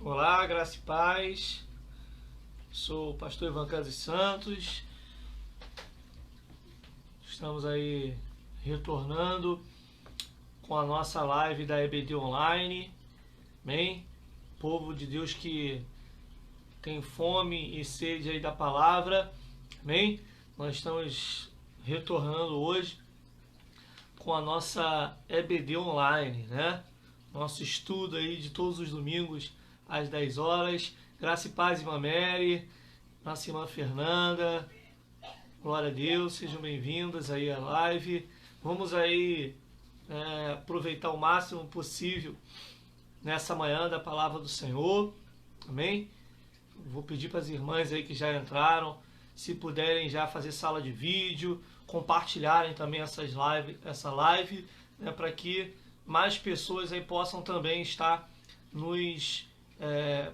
Olá, graça e paz. Sou o pastor Ivan Casos Santos. Estamos aí retornando com a nossa live da EBD Online. Amém? Povo de Deus que tem fome e sede aí da palavra. Amém? Nós estamos retornando hoje com a nossa EBD Online, né? Nosso estudo aí de todos os domingos às 10 horas. Graça e paz, irmã Mary, nossa irmã Fernanda. Glória a Deus, sejam bem-vindas aí à live. Vamos aí aproveitar o máximo possível nessa manhã da palavra do Senhor. Amém? Vou pedir para as irmãs aí que já entraram, se puderem já fazer sala de vídeo, compartilharem também essa live, né, para que mais pessoas aí possam também estar nos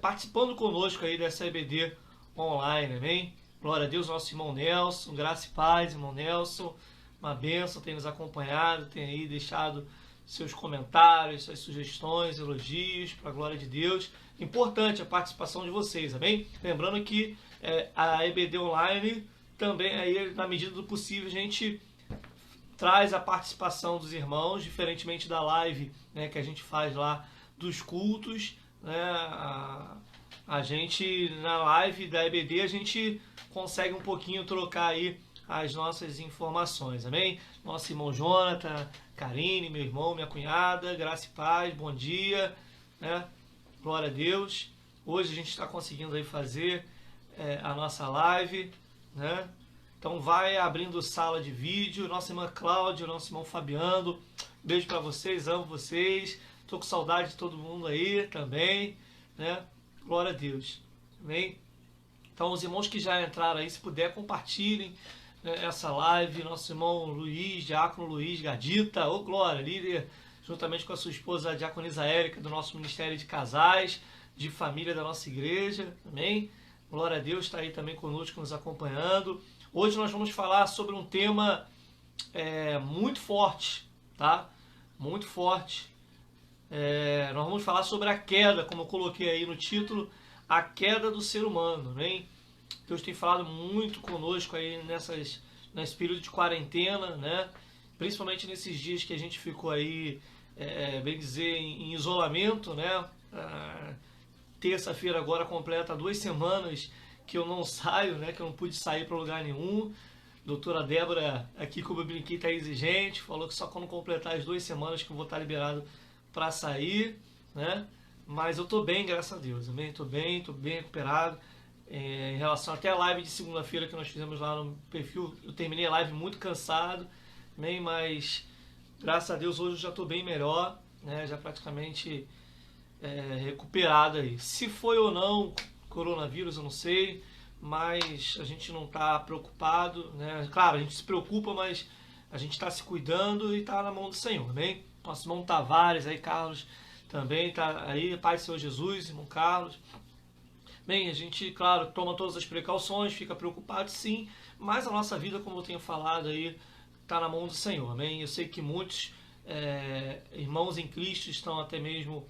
participando conosco aí dessa EBD online, amém? Glória a Deus, nosso irmão Nelson, graça e paz, irmão Nelson, uma bênção, tem nos acompanhado, tem aí deixado seus comentários, suas sugestões, elogios, para a glória de Deus. Importante a participação de vocês, amém? Lembrando que a EBD online também, aí, na medida do possível, a gente traz a participação dos irmãos, diferentemente da live, né, que a gente faz lá dos cultos, né, a gente, na live da EBD, a gente consegue um pouquinho trocar aí as nossas informações, amém? Nosso irmão Jonathan, Karine, meu irmão, minha cunhada, graça e paz, bom dia, né? Glória a Deus. Hoje a gente está conseguindo aí fazer a nossa live, né? Então vai abrindo sala de vídeo. Nossa irmã Cláudia, nosso irmão Fabiano, beijo para vocês, amo vocês. Tô com saudade de todo mundo aí também, né? Glória a Deus, amém? Então os irmãos que já entraram aí, se puder, compartilhem, né, essa live. Nosso irmão Luiz, diácono Luiz Gadita, ô glória, líder, juntamente com a sua esposa, a diaconisa Érica, do nosso Ministério de Casais, de Família da nossa igreja, amém? Glória a Deus, está aí também conosco, nos acompanhando. Hoje nós vamos falar sobre um tema muito forte, tá? Muito forte. Nós vamos falar sobre a queda, como eu coloquei aí no título, a queda do ser humano, né? Deus tem falado muito conosco aí nesse período de quarentena, né? Principalmente nesses dias que a gente ficou aí, bem dizer, em isolamento, né? Terça-feira agora completa 2 semanas que eu não saio, né? Que eu não pude sair para lugar nenhum. Doutora Débora, aqui como eu brinquei, tá exigente, falou que só quando completar as 2 semanas que eu vou estar liberado para sair, né? Mas eu tô bem, graças a Deus, amém? Tô bem recuperado. Em relação até a live de segunda-feira que nós fizemos lá no perfil, eu terminei a live muito cansado, amém? Mas graças a Deus hoje eu já tô bem melhor, né? Já praticamente recuperado aí. Se foi ou não coronavírus, eu não sei, mas a gente não tá preocupado, né? Claro, a gente se preocupa, mas a gente está se cuidando e tá na mão do Senhor, amém? Nosso irmão Tavares aí, Carlos, também tá aí, Pai do Senhor Jesus, irmão Carlos. Bem, a gente, claro, toma todas as precauções, fica preocupado sim, mas a nossa vida, como eu tenho falado aí, tá na mão do Senhor, amém? Eu sei que muitos irmãos em Cristo estão até mesmo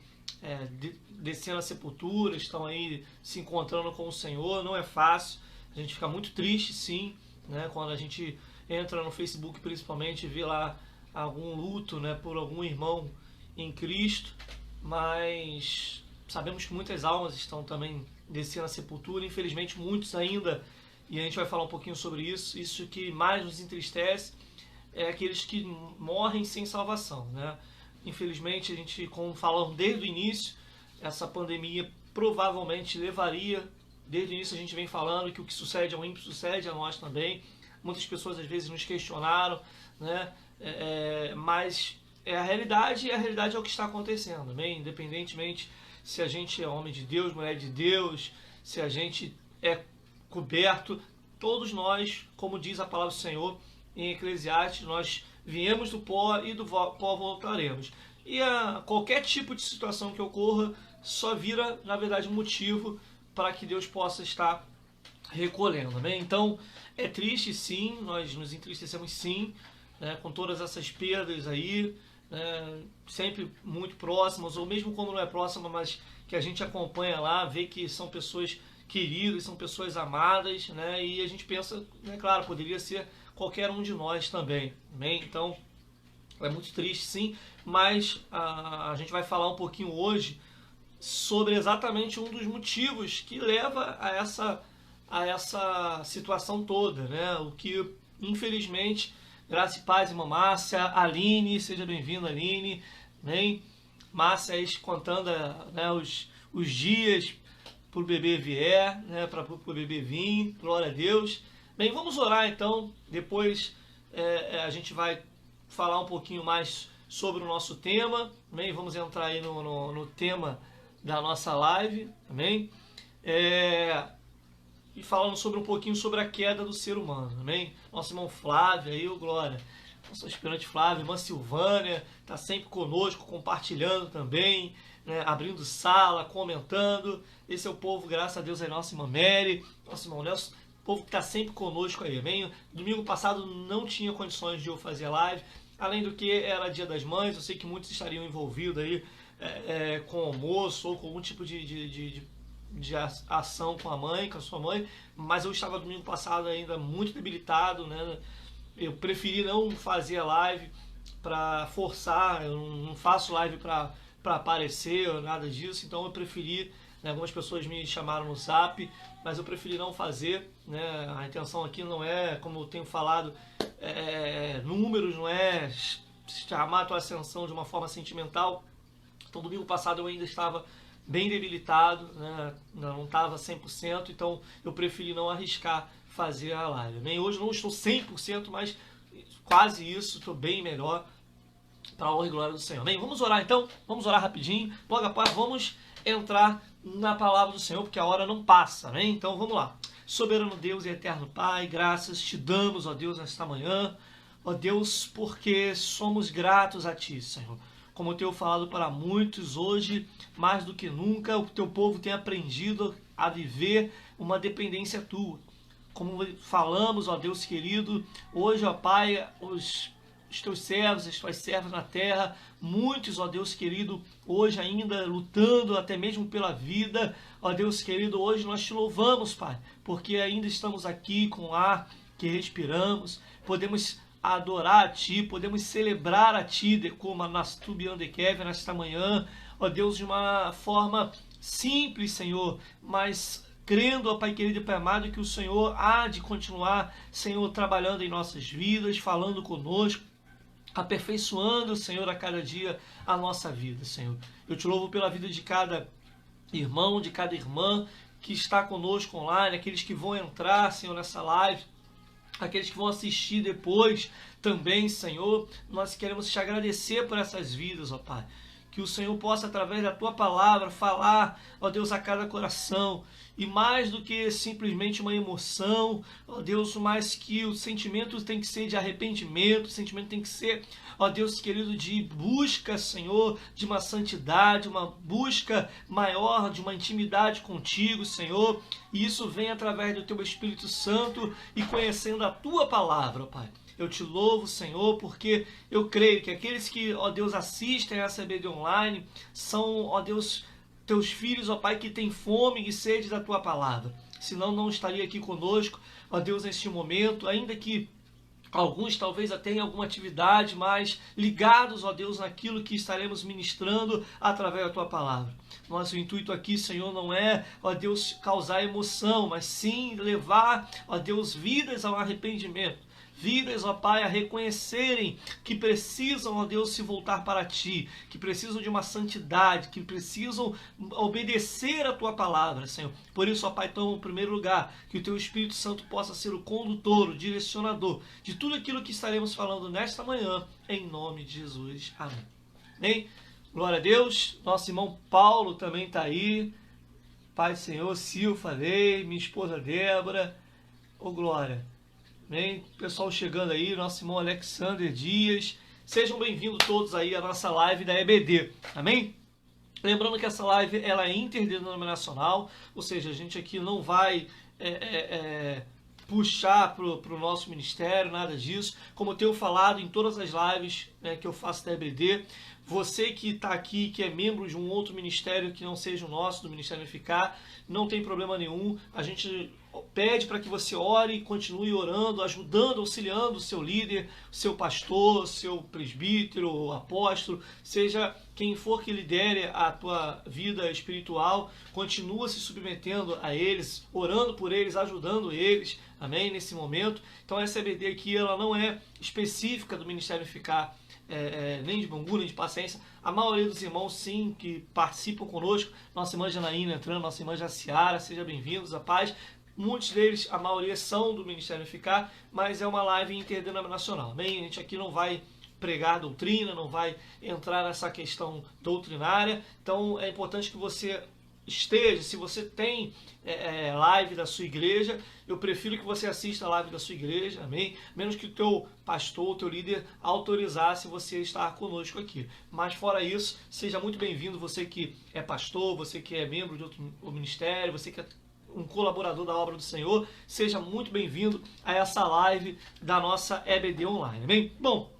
descendo a sepultura, estão aí se encontrando com o Senhor, não é fácil, a gente fica muito triste sim, né? Quando a gente entra no Facebook principalmente e vê lá algum luto, né, por algum irmão em Cristo, mas sabemos que muitas almas estão também descendo a sepultura, infelizmente muitos ainda, e a gente vai falar um pouquinho sobre isso. Isso que mais nos entristece é aqueles que morrem sem salvação, né? Infelizmente a gente, como falamos desde o início, essa pandemia provavelmente levaria, desde o início a gente vem falando que o que sucede ao ímpio sucede a nós também. Muitas pessoas às vezes nos questionaram, né? Mas a realidade é o que está acontecendo, né? Independentemente se a gente é homem de Deus, mulher de Deus, se a gente é coberto, todos nós, como diz a palavra do Senhor em Eclesiastes, nós viemos do pó e do pó voltaremos. E qualquer tipo de situação que ocorra só vira, na verdade, um motivo para que Deus possa estar recolhendo, né? Então, é triste sim, nós nos entristecemos sim, né, com todas essas perdas aí, sempre muito próximas, ou mesmo quando não é próxima, mas que a gente acompanha lá, vê que são pessoas queridas, são pessoas amadas, né? E a gente pensa, né, claro, poderia ser qualquer um de nós também, né? Então, é muito triste, sim, mas a gente vai falar um pouquinho hoje sobre exatamente um dos motivos que leva a essa situação toda, né? O que, infelizmente, graça e paz, irmã Márcia, Aline, seja bem-vinda, Aline, né? Márcia aí contando, né, os dias para o bebê vier, né, para o bebê vir, glória a Deus. Bem, vamos orar então, depois a gente vai falar um pouquinho mais sobre o nosso tema, amém? Vamos entrar aí no tema da nossa live, amém? E falando sobre um pouquinho sobre a queda do ser humano, amém? Nosso irmão Flávio aí, glória. Nosso aspirante Flávio, irmã Silvânia, está sempre conosco, compartilhando também, né, abrindo sala, comentando. Esse é o povo, graças a Deus, é nossa irmã Mary, nosso irmão Nelson, o povo que está sempre conosco aí, amém? Domingo passado não tinha condições de eu fazer live, além do que era Dia das Mães, eu sei que muitos estariam envolvidos aí com almoço ou com algum tipo de ação com a mãe, com a sua mãe, mas eu estava domingo passado ainda muito debilitado, né? Eu preferi não fazer live para forçar, eu não faço live para aparecer ou nada disso, então eu preferi, né, algumas pessoas me chamaram no Zap, mas eu preferi não fazer, né? A intenção aqui não é, como eu tenho falado, números, não é chamar a tua atenção de uma forma sentimental. Então domingo passado eu ainda estava bem debilitado, né? Não estava 100%, então eu preferi não arriscar fazer a live. Nem hoje não estou 100%, mas quase isso, estou bem melhor, para a honra e glória do Senhor. Bem, vamos orar então, vamos orar rapidinho, logo após vamos entrar na palavra do Senhor, porque a hora não passa, né? Então vamos lá. Soberano Deus e eterno Pai, graças te damos, ó Deus, nesta manhã, ó Deus, porque somos gratos a Ti, Senhor. Como eu tenho falado para muitos hoje, mais do que nunca, o Teu povo tem aprendido a viver uma dependência Tua. Como falamos, ó Deus querido, hoje, ó Pai, os Teus servos, as Tuas servas na terra, muitos, ó Deus querido, hoje ainda lutando até mesmo pela vida, ó Deus querido, hoje nós Te louvamos, Pai, porque ainda estamos aqui com o ar que respiramos, podemos adorar a Ti, podemos celebrar a Ti, como nas Tubiandekev, nesta manhã, ó Deus, de uma forma simples, Senhor, mas crendo, ó Pai querido e Pai amado, que o Senhor há de continuar, Senhor, trabalhando em nossas vidas, falando conosco, aperfeiçoando, Senhor, a cada dia a nossa vida, Senhor. Eu Te louvo pela vida de cada irmão, de cada irmã que está conosco online, aqueles que vão entrar, Senhor, nessa live, aqueles que vão assistir depois também, Senhor. Nós queremos Te agradecer por essas vidas, ó Pai. Que o Senhor possa, através da Tua palavra, falar, ó Deus, a cada coração. E mais do que simplesmente uma emoção, ó Deus, mais que o sentimento tem que ser de arrependimento, o sentimento tem que ser, ó Deus querido, de busca, Senhor, de uma santidade, uma busca maior, de uma intimidade contigo, Senhor. E isso vem através do Teu Espírito Santo e conhecendo a Tua palavra, ó Pai. Eu Te louvo, Senhor, porque eu creio que aqueles que, ó Deus, assistem a EBD Online são, ó Deus, Teus filhos, ó Pai, que têm fome e sede da Tua palavra. Senão não estaria aqui conosco, ó Deus, neste momento, ainda que alguns talvez até tenham alguma atividade, mas ligados, ó Deus, naquilo que estaremos ministrando através da Tua palavra. Nosso intuito aqui, Senhor, não é, ó Deus, causar emoção, mas sim levar, ó Deus, vidas ao arrependimento. Vidas, ó Pai, a reconhecerem que precisam, ó Deus, se voltar para Ti, que precisam de uma santidade, que precisam obedecer a Tua palavra, Senhor. Por isso, ó Pai, toma em primeiro lugar, que o Teu Espírito Santo possa ser o condutor, o direcionador de tudo aquilo que estaremos falando nesta manhã, em nome de Jesus. Amém. Amém? Glória a Deus. Nosso irmão Paulo também está aí. Pai do Senhor, Sil, falei, minha esposa Débora. Ô, glória. Amém? Pessoal chegando aí, nosso irmão Alexander Dias. Sejam bem-vindos todos aí à nossa live da EBD. Amém? Lembrando que essa live ela é interdenominacional, ou seja, a gente aqui não vai puxar para o nosso ministério, nada disso. Como eu tenho falado em todas as lives, né, que eu faço da EBD, você que está aqui, que é membro de um outro ministério que não seja o nosso, do Ministério Unificar, não tem problema nenhum. A gente pede para que você ore e continue orando, ajudando, auxiliando o seu líder, o seu pastor, o seu presbítero, o apóstolo, seja quem for que lidere a tua vida espiritual, continua se submetendo a eles, orando por eles, ajudando eles, amém, nesse momento. Então essa EBD aqui, ela não é específica do Ministério Unificar, nem de Bangu, nem de Paciência. A maioria dos irmãos, sim, que participam conosco, nossa irmã Janaína entrando, nossa irmã Jaciara, sejam bem-vindos, a paz. Muitos deles, a maioria são do Ministério Unificar, mas é uma live interdenominacional. Amém? A gente aqui não vai pregar doutrina, não vai entrar nessa questão doutrinária. Então é importante que você esteja, se você tem live da sua igreja, eu prefiro que você assista a live da sua igreja, amém? Menos que o teu pastor, o teu líder autorizasse você estar conosco aqui. Mas fora isso, seja muito bem-vindo, você que é pastor, você que é membro de outro ministério, você que é um colaborador da obra do Senhor, seja muito bem-vindo a essa live da nossa EBD Online, amém? Bom,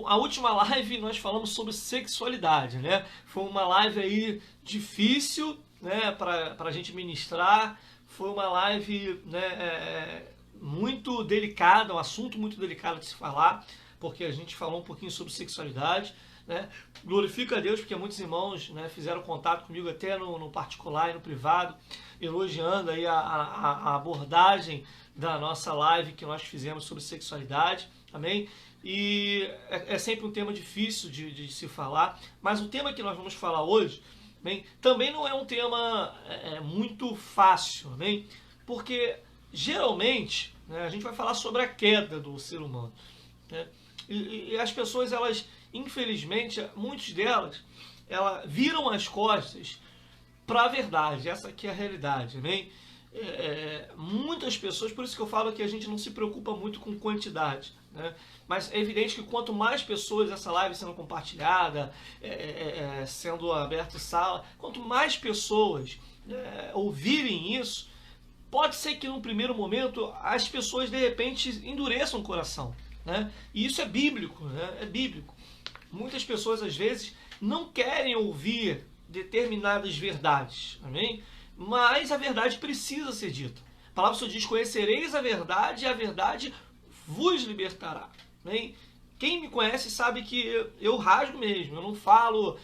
a última live nós falamos sobre sexualidade, né? Foi uma live aí difícil, né, para a gente ministrar, foi uma live, né, muito delicada, um assunto muito delicado de se falar, porque a gente falou um pouquinho sobre sexualidade, né? Glorifica a Deus porque muitos irmãos, né, fizeram contato comigo até no particular e no privado, elogiando aí a abordagem da nossa live que nós fizemos sobre sexualidade, amém? E é sempre um tema difícil de se falar, mas o tema que nós vamos falar hoje, amém, também não é um tema muito fácil, amém? Porque geralmente, né, a gente vai falar sobre a queda do ser humano, né? E as pessoas, elas, infelizmente, muitas delas, viram as costas para a verdade. Essa aqui é a realidade, amém? Muitas pessoas, por isso que eu falo que a gente não se preocupa muito com quantidade, né? Mas é evidente que quanto mais pessoas essa live sendo compartilhada, sendo aberta sala, quanto mais pessoas ouvirem isso, pode ser que no primeiro momento as pessoas de repente endureçam o coração, né? E isso é bíblico, né? É bíblico. Muitas pessoas às vezes não querem ouvir determinadas verdades, amém? Mas a verdade precisa ser dita. A palavra do Senhor diz: conhecereis a verdade e a verdade vos libertará, amém? Quem me conhece sabe que eu rasgo mesmo, eu não falo,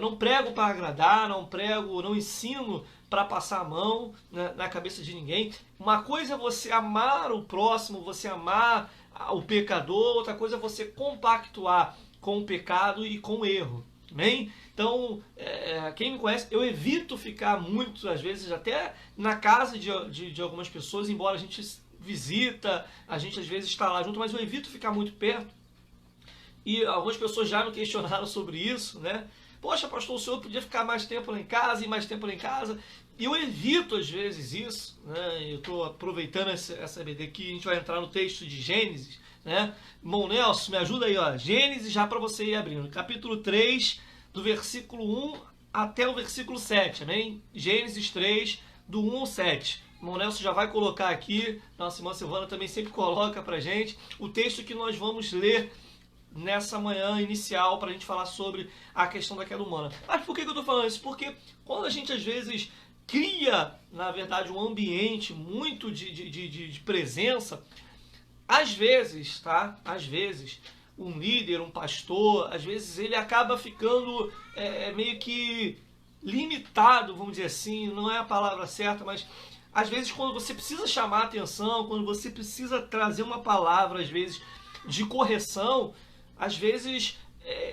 não prego para agradar, não ensino para passar a mão na cabeça de ninguém. Uma coisa é você amar o próximo, você amar o pecador, outra coisa é você compactuar com o pecado e com o erro, amém? Então, quem me conhece, eu evito ficar muito, às vezes, até na casa de algumas pessoas, embora a gente visita, a gente às vezes está lá junto, mas eu evito ficar muito perto. E algumas pessoas já me questionaram sobre isso, né? Poxa, pastor, o senhor podia ficar mais tempo lá em casa e mais tempo lá em casa. E eu evito, às vezes, isso, né? Eu estou aproveitando essa EBD aqui, a gente vai entrar no texto de Gênesis, né? Irmão Nelson, me ajuda aí, ó. Gênesis, já para você ir abrindo. Capítulo 3, do versículo 1 até o versículo 7, amém? Gênesis 3, do 1 ao 7. Irmão Nelson já vai colocar aqui, nossa irmã Silvana também sempre coloca pra gente, o texto que nós vamos ler nessa manhã inicial para a gente falar sobre a questão da queda humana. Mas por que eu estou falando isso? Porque quando a gente às vezes cria, na verdade, um ambiente muito de presença, às vezes, tá? Às vezes, um líder, um pastor, às vezes ele acaba ficando meio que limitado, vamos dizer assim, não é a palavra certa, mas às vezes quando você precisa chamar a atenção, quando você precisa trazer uma palavra, às vezes, de correção, às vezes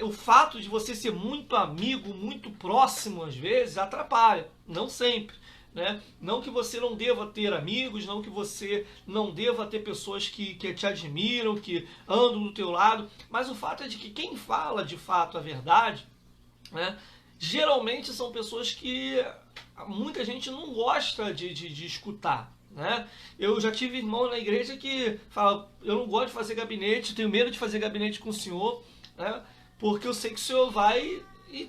o fato de você ser muito amigo, muito próximo, às vezes, atrapalha. Não sempre, né? Não que você não deva ter amigos, não que você não deva ter pessoas que te admiram, que andam do teu lado, mas o fato é de que quem fala de fato a verdade, né, geralmente são pessoas que muita gente não gosta de escutar, né? Eu já tive irmão na igreja que fala: eu não gosto de fazer gabinete, tenho medo de fazer gabinete com o senhor, né? Porque eu sei que o senhor vai,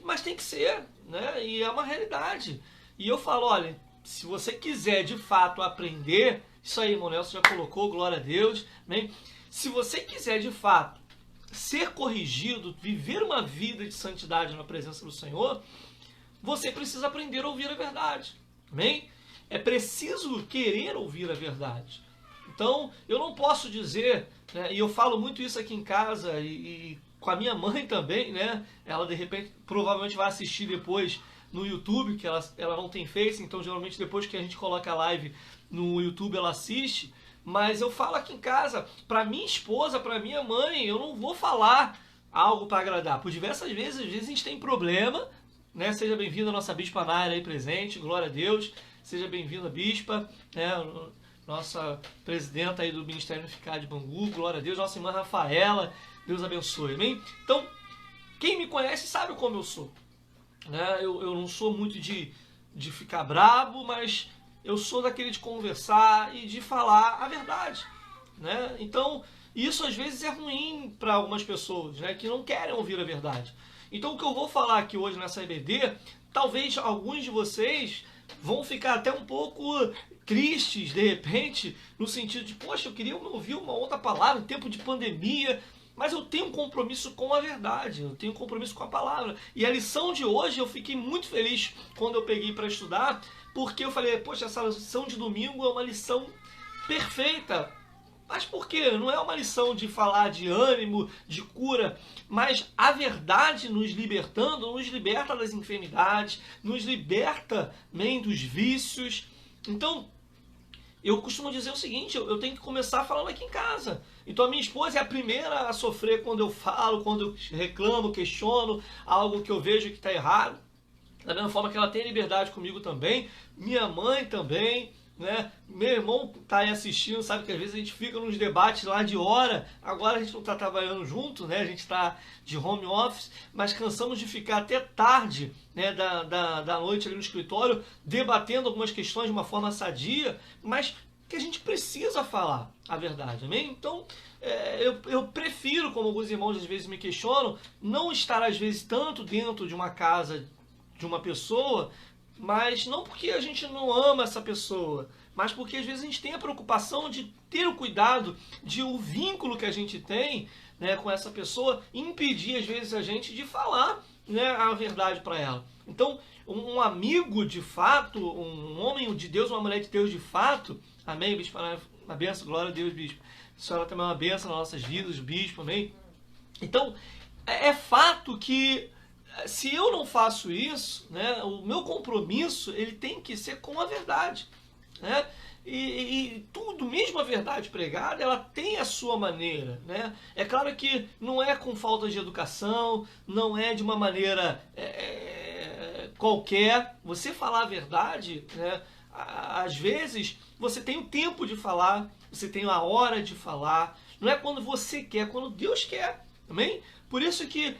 mas tem que ser, né? E é uma realidade. E eu falo: olha, se você quiser de fato aprender, isso aí, irmão Nelson já colocou, glória a Deus, amém? Se você quiser de fato ser corrigido, viver uma vida de santidade na presença do Senhor, você precisa aprender a ouvir a verdade, amém? É preciso querer ouvir a verdade. Então, eu não posso dizer, né, e eu falo muito isso aqui em casa e com a minha mãe também, né? Ela de repente provavelmente vai assistir depois no YouTube, que ela não tem Face, então geralmente depois que a gente coloca a live no YouTube ela assiste. Mas eu falo aqui em casa, para minha esposa, para minha mãe, eu não vou falar algo para agradar. Por diversas vezes, às vezes a gente tem problema, né? Seja bem-vinda a nossa Bispa Naira aí presente, glória a Deus. Seja bem-vinda, Bispa, né? Nossa presidenta aí do Ministério Unificado de Bangu, glória a Deus. Nossa irmã Rafaela, Deus abençoe, amém? Então, quem me conhece sabe como eu sou, né? Eu não sou muito de ficar brabo, mas eu sou daquele de conversar e de falar a verdade, né? Então, isso às vezes é ruim para algumas pessoas, né, que não querem ouvir a verdade. Então, o que eu vou falar aqui hoje nessa EBD, talvez alguns de vocês vão ficar até um pouco tristes, de repente, no sentido de, poxa, eu queria ouvir uma outra palavra em tempo de pandemia, mas eu tenho um compromisso com a verdade, eu tenho um compromisso com a palavra. E a lição de hoje, eu fiquei muito feliz quando eu peguei para estudar, porque eu falei, poxa, essa lição de domingo é uma lição perfeita. Mas por quê? Não é uma lição de falar de ânimo, de cura, mas a verdade nos libertando, nos liberta das enfermidades, nos liberta nem dos vícios. Então, eu costumo dizer o seguinte, eu tenho que começar falando aqui em casa. Então a minha esposa é a primeira a sofrer quando eu falo, quando eu reclamo, questiono algo que eu vejo que está errado. Da mesma forma que ela tem liberdade comigo também, minha mãe também, né? Meu irmão tá aí assistindo, sabe que às vezes a gente fica nos debates lá de hora, agora a gente não está trabalhando junto, né? A gente está de home office, mas cansamos de ficar até tarde, né, da noite ali no escritório, debatendo algumas questões de uma forma sadia, mas que a gente precisa falar a verdade, amém? Então, eu prefiro, como alguns irmãos às vezes me questionam, não estar às vezes tanto dentro de uma casa de uma pessoa, mas não porque a gente não ama essa pessoa, mas porque às vezes a gente tem a preocupação de ter o cuidado de o vínculo que a gente tem, né, com essa pessoa impedir às vezes a gente de falar, né, a verdade para ela. Então, um amigo de fato, um homem de Deus, uma mulher de Deus de fato, amém, bispo, uma benção, glória a Deus, bispo. A senhora também é uma benção nas nossas vidas, bispo, amém. Então, é fato que se eu não faço isso, né, o meu compromisso ele tem que ser com a verdade, né? E tudo, mesmo a verdade pregada, ela tem a sua maneira, né? É claro que não é com falta de educação, não é de uma maneira qualquer. Você falar a verdade, né? Às vezes você tem o tempo de falar, você tem a hora de falar. Não é quando você quer, é quando Deus quer, amém? Por isso que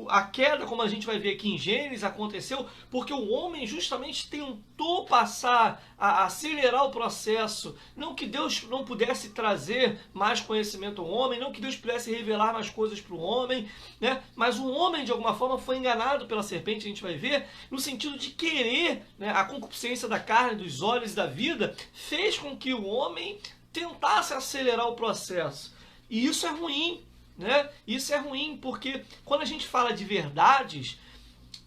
a queda, como a gente vai ver aqui em Gênesis, aconteceu porque o homem justamente tentou passar, a acelerar o processo. Não que Deus não pudesse trazer mais conhecimento ao homem, não que Deus pudesse revelar mais coisas para o homem, né? Mas o homem, de alguma forma, foi enganado pela serpente, a gente vai ver, no sentido de querer, né, a concupiscência da carne, dos olhos e da vida, fez com que o homem tentasse acelerar o processo. E isso é ruim. Né? Isso é ruim porque quando a gente fala de verdades,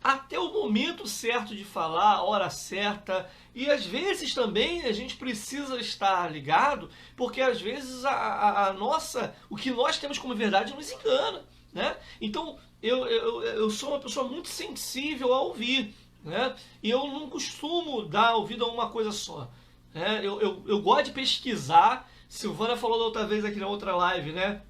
até o momento certo de falar, a hora certa, e às vezes também a gente precisa estar ligado, porque às vezes o que nós temos como verdade nos engana, né? Então eu sou uma pessoa muito sensível a ouvir, né? E eu não costumo dar ouvido a uma coisa só, né? Eu gosto de pesquisar. Silvana falou da outra vez aqui na outra live, né?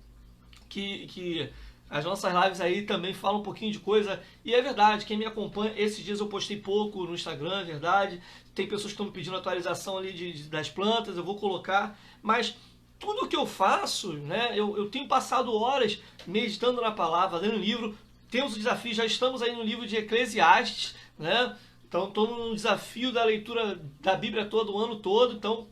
Que as nossas lives aí também falam um pouquinho de coisa, e é verdade, quem me acompanha, esses dias eu postei pouco no Instagram, é verdade, tem pessoas que estão me pedindo atualização ali das plantas, eu vou colocar, mas tudo que eu faço, né, eu tenho passado horas meditando na palavra, lendo livro, temos o desafio, já estamos aí no livro de Eclesiastes, né, então estou no desafio da leitura da Bíblia todo, o ano todo, então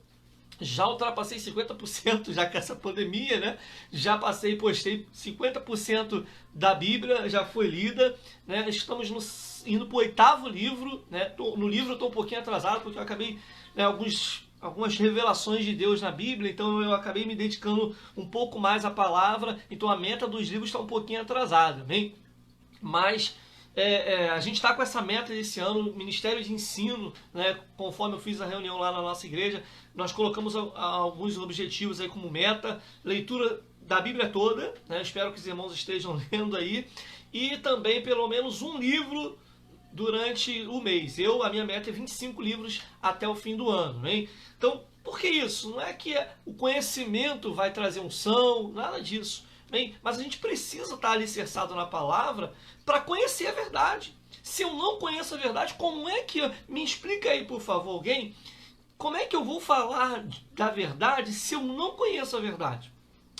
já ultrapassei 50% já com essa pandemia, né? Já postei 50% da Bíblia, já foi lida, né? Estamos no indo para o 8º livro, né? No livro eu estou um pouquinho atrasado, porque eu acabei, né, algumas revelações de Deus na Bíblia, então eu acabei me dedicando um pouco mais à palavra, então a meta dos livros está um pouquinho atrasada, amém? Mas a gente está com essa meta desse ano, Ministério de Ensino, né? Conforme eu fiz a reunião lá na nossa igreja, nós colocamos alguns objetivos aí como meta, leitura da Bíblia toda, né? Espero que os irmãos estejam lendo aí, e também pelo menos um livro durante o mês. A minha meta é 25 livros até o fim do ano, né? Então, por que isso? Não é que o conhecimento vai trazer unção, nada disso. Bem, mas a gente precisa estar alicerçado na palavra para conhecer a verdade. Se eu não conheço a verdade, como é que... Me explica aí, por favor, alguém. Como é que eu vou falar da verdade se eu não conheço a verdade?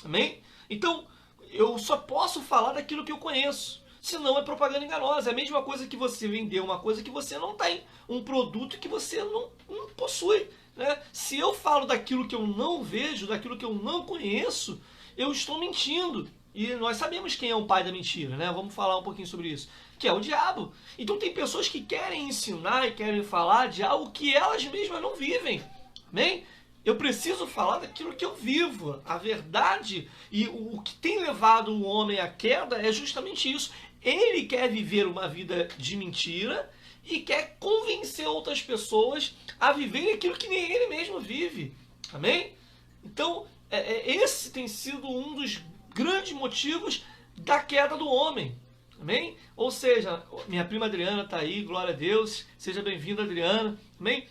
Amém? Então, eu só posso falar daquilo que eu conheço. Senão é propaganda enganosa. É a mesma coisa que você vender uma coisa que você não tem. Um produto que você não possui. Né? Se eu falo daquilo que eu não vejo, daquilo que eu não conheço, eu estou mentindo. E nós sabemos quem é o pai da mentira, né? Vamos falar um pouquinho sobre isso. Que é o diabo. Então tem pessoas que querem ensinar e querem falar de algo que elas mesmas não vivem. Amém? Eu preciso falar daquilo que eu vivo. A verdade e o que tem levado o homem à queda é justamente isso. Ele quer viver uma vida de mentira e quer convencer outras pessoas a viverem aquilo que nem ele mesmo vive. Amém? Então, esse tem sido um dos grandes motivos da queda do homem. Amém? Ou seja, minha prima Adriana está aí, glória a Deus. Seja bem-vinda, Adriana. Amém?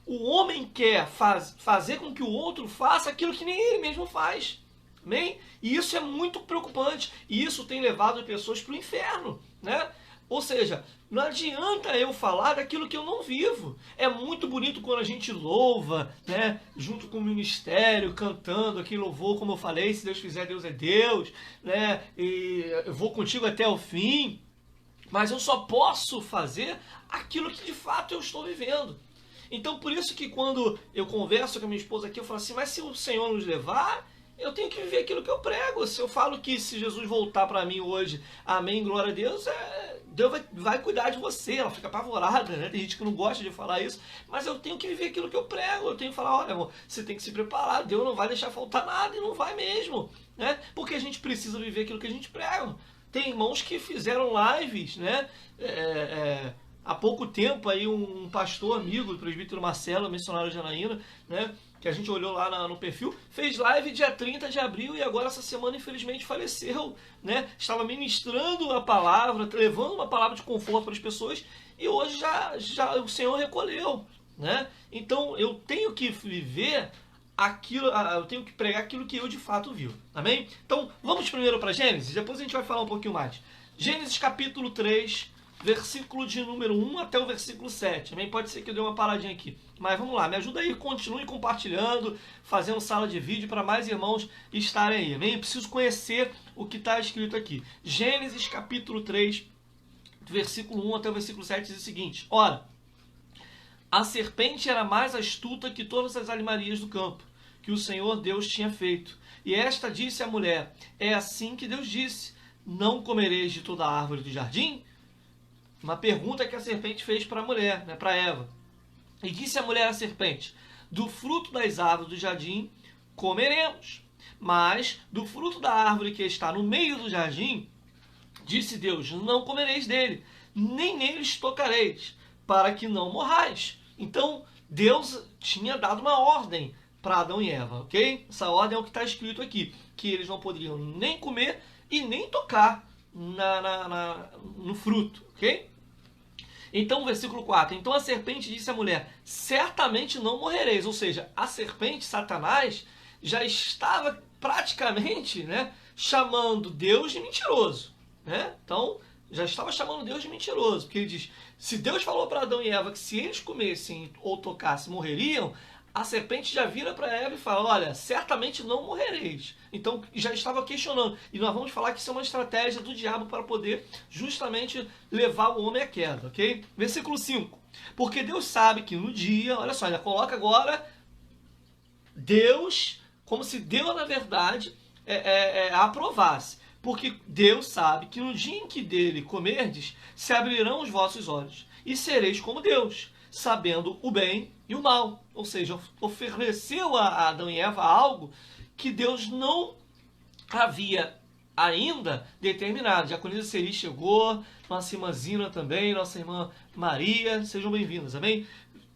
O homem quer fazer com que o outro faça aquilo que nem ele mesmo faz. Amém? E isso é muito preocupante. E isso tem levado pessoas para o inferno, né? Ou seja, não adianta eu falar daquilo que eu não vivo. É muito bonito quando a gente louva, né? Junto com o ministério, cantando aqui louvor, como eu falei, se Deus quiser, Deus é Deus, né? E eu vou contigo até o fim. Mas eu só posso fazer aquilo que de fato eu estou vivendo. Então, por isso que quando eu converso com a minha esposa aqui, eu falo assim, mas se o Senhor nos levar, eu tenho que viver aquilo que eu prego. Se eu falo que se Jesus voltar para mim hoje, amém, glória a Deus, Deus vai cuidar de você. Ela fica apavorada, né? Tem gente que não gosta de falar isso, mas eu tenho que viver aquilo que eu prego. Eu tenho que falar, olha, amor, você tem que se preparar, Deus não vai deixar faltar nada, e não vai mesmo, né? Porque a gente precisa viver aquilo que a gente prega. Tem irmãos que fizeram lives, né? Há pouco tempo aí um pastor amigo do presbítero Marcelo, missionário de Janaína, né, que a gente olhou lá no perfil, fez live dia 30 de abril e agora essa semana infelizmente faleceu, né? Estava ministrando a palavra, levando uma palavra de conforto para as pessoas e hoje já o Senhor recolheu, né? Então eu tenho que viver aquilo, eu tenho que pregar aquilo que eu de fato vivo, amém? Então vamos primeiro para Gênesis, depois a gente vai falar um pouquinho mais. Gênesis capítulo 3, versículo de número 1 até o versículo 7. Também pode ser que eu dê uma paradinha aqui. Mas vamos lá, me ajuda aí, continue compartilhando, fazendo sala de vídeo para mais irmãos estarem aí. Amém? Eu preciso conhecer o que está escrito aqui. Gênesis capítulo 3, versículo 1 até o versículo 7 diz o seguinte. Ora, a serpente era mais astuta que todas as animarias do campo, que o Senhor Deus tinha feito. E esta disse à mulher, é assim que Deus disse, não comereis de toda a árvore do jardim? Uma pergunta que a serpente fez para a mulher, né, para Eva. E disse a mulher à serpente, do fruto das árvores do jardim comeremos, mas do fruto da árvore que está no meio do jardim, disse Deus, não comereis dele, nem neles tocareis, para que não morrais. Então, Deus tinha dado uma ordem para Adão e Eva, ok? Essa ordem é o que está escrito aqui, que eles não poderiam nem comer e nem tocar no fruto, ok? Então, versículo 4. Então a serpente disse à mulher, certamente não morrereis. Ou seja, a serpente, Satanás, já estava praticamente, né, chamando Deus de mentiroso. Né? Então, já estava chamando Deus de mentiroso. Porque ele diz, se Deus falou para Adão e Eva que se eles comessem ou tocassem, morreriam, a serpente já vira para Eva e fala, olha, certamente não morrereis. Então já estava questionando. E nós vamos falar que isso é uma estratégia do diabo para poder justamente levar o homem à queda, ok? Versículo 5. Porque Deus sabe que no dia, olha só, ainda coloca agora Deus, como se Deus na verdade aprovasse. porque Deus sabe que no dia em que dele comerdes, se abrirão os vossos olhos, e sereis como Deus, sabendo o bem e o mal. Ou seja, ofereceu a Adão e Eva algo que Deus não havia ainda determinado. Diaconisa Seri chegou, nossa irmã Zina também, nossa irmã Maria, sejam bem-vindas, amém?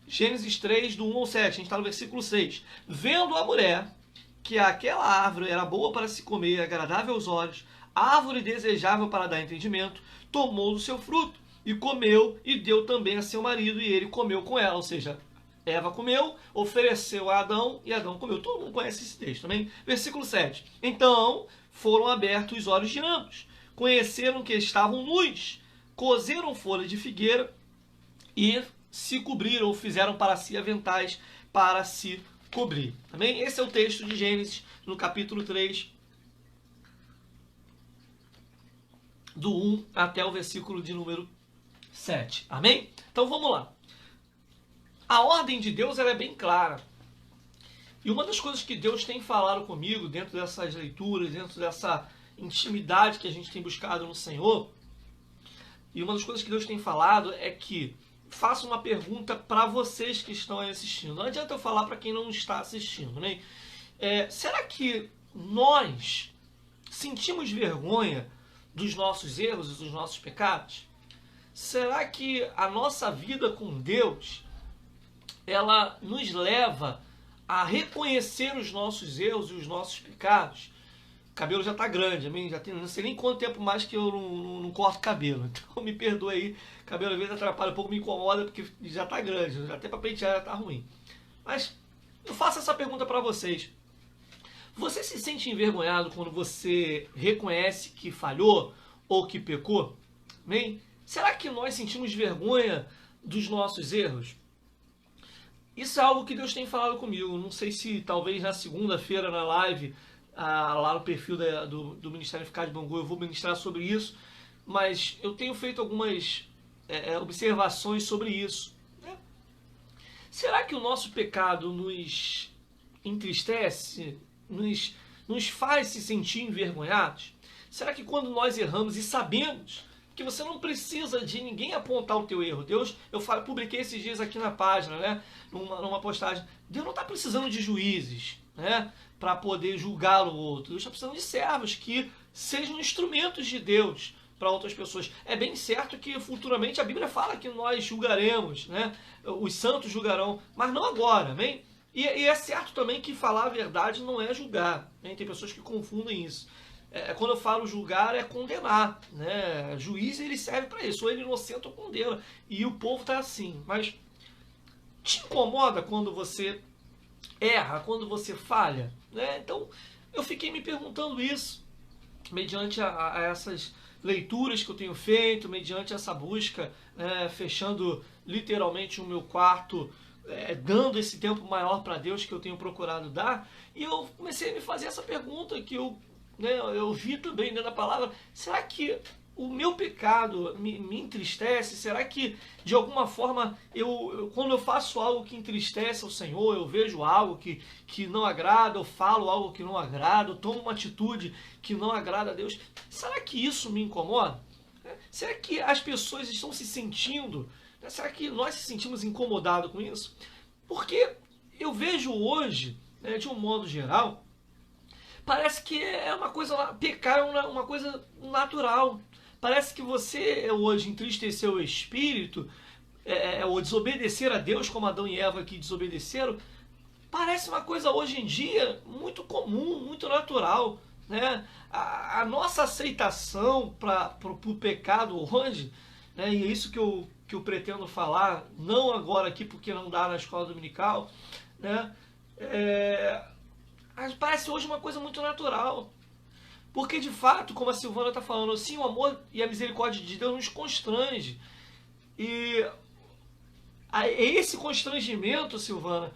Gênesis 3, do 1 ao 7, a gente está no versículo 6. Vendo a mulher que aquela árvore era boa para se comer, agradável aos olhos, árvore desejável para dar entendimento, tomou do seu fruto e comeu e deu também a seu marido, e ele comeu com ela. Ou seja, Eva comeu, ofereceu a Adão e Adão comeu. Todo mundo conhece esse texto também. Versículo 7. Então foram abertos os olhos de ambos, conheceram que estavam nus, cozeram folha de figueira e se cobriram, fizeram para si aventais para se cobrir. Amém? Esse é o texto de Gênesis, no capítulo 3, do 1 até o versículo de número 7. Amém? Então vamos lá. A ordem de Deus ela é bem clara. E uma das coisas que Deus tem falado comigo dentro dessas leituras, dentro dessa intimidade que a gente tem buscado no Senhor, e uma das coisas que Deus tem falado é que faço uma pergunta para vocês que estão aí assistindo. Não adianta eu falar para quem não está assistindo, né? Será que nós sentimos vergonha dos nossos erros e dos nossos pecados? Será que a nossa vida com Deus, ela nos leva a reconhecer os nossos erros e os nossos pecados? O cabelo já está grande, já tem, não sei nem quanto tempo mais que eu não corto cabelo. Então me perdoe aí, cabelo às vezes atrapalha um pouco, me incomoda porque já está grande, até para pentear já está ruim. Mas eu faço essa pergunta para vocês. Você se sente envergonhado quando você reconhece que falhou ou que pecou? Amém? Será que nós sentimos vergonha dos nossos erros? Isso é algo que Deus tem falado comigo. Não sei se talvez na segunda-feira na live, lá no perfil do Ministério Eficaz de Bangu, eu vou ministrar sobre isso. Mas eu tenho feito algumas observações sobre isso. Né? Será que o nosso pecado nos entristece, nos faz se sentir envergonhados? Será que quando nós erramos e sabemos que você não precisa de ninguém apontar o teu erro? Publiquei esses dias aqui na página, né, numa postagem. Deus não está precisando de juízes, né, para poder julgar o outro. Deus está precisando de servos que sejam instrumentos de Deus para outras pessoas. É bem certo que futuramente a Bíblia fala que nós julgaremos, né, os santos julgarão, mas não agora, amém? E é certo também que falar a verdade não é julgar, né? Tem pessoas que confundem isso. Quando eu falo julgar, é condenar, né? Juiz, ele serve para isso, ou ele inocenta ou condena, e o povo está assim. Mas te incomoda quando você erra, quando você falha, né? Então eu fiquei me perguntando isso mediante a essas leituras que eu tenho feito, mediante essa busca, né, fechando literalmente o meu quarto, dando esse tempo maior para Deus que eu tenho procurado dar. E eu comecei a me fazer essa pergunta que eu vi também dentro da palavra. Será que o meu pecado me entristece? Será que de alguma forma quando eu faço algo que entristece ao Senhor, eu vejo algo que não agrada, eu falo algo que não agrada, eu tomo uma atitude que não agrada a Deus, será que isso me incomoda? Será que as pessoas estão se sentindo, será que nós se sentimos incomodados com isso? Porque eu vejo hoje, né, de um modo geral, parece que é uma coisa, pecar é uma coisa natural. Parece que você hoje entristeceu o espírito, ou desobedecer a Deus, como Adão e Eva que desobedeceram, parece uma coisa hoje em dia muito comum, muito natural, né? A nossa aceitação para o pecado hoje, né, e é isso que eu pretendo falar, não agora aqui porque não dá na escola dominical, né? Parece hoje uma coisa muito natural. Porque, de fato, como a Silvana está falando, assim, o amor e a misericórdia de Deus nos constrange. E é esse constrangimento, Silvana,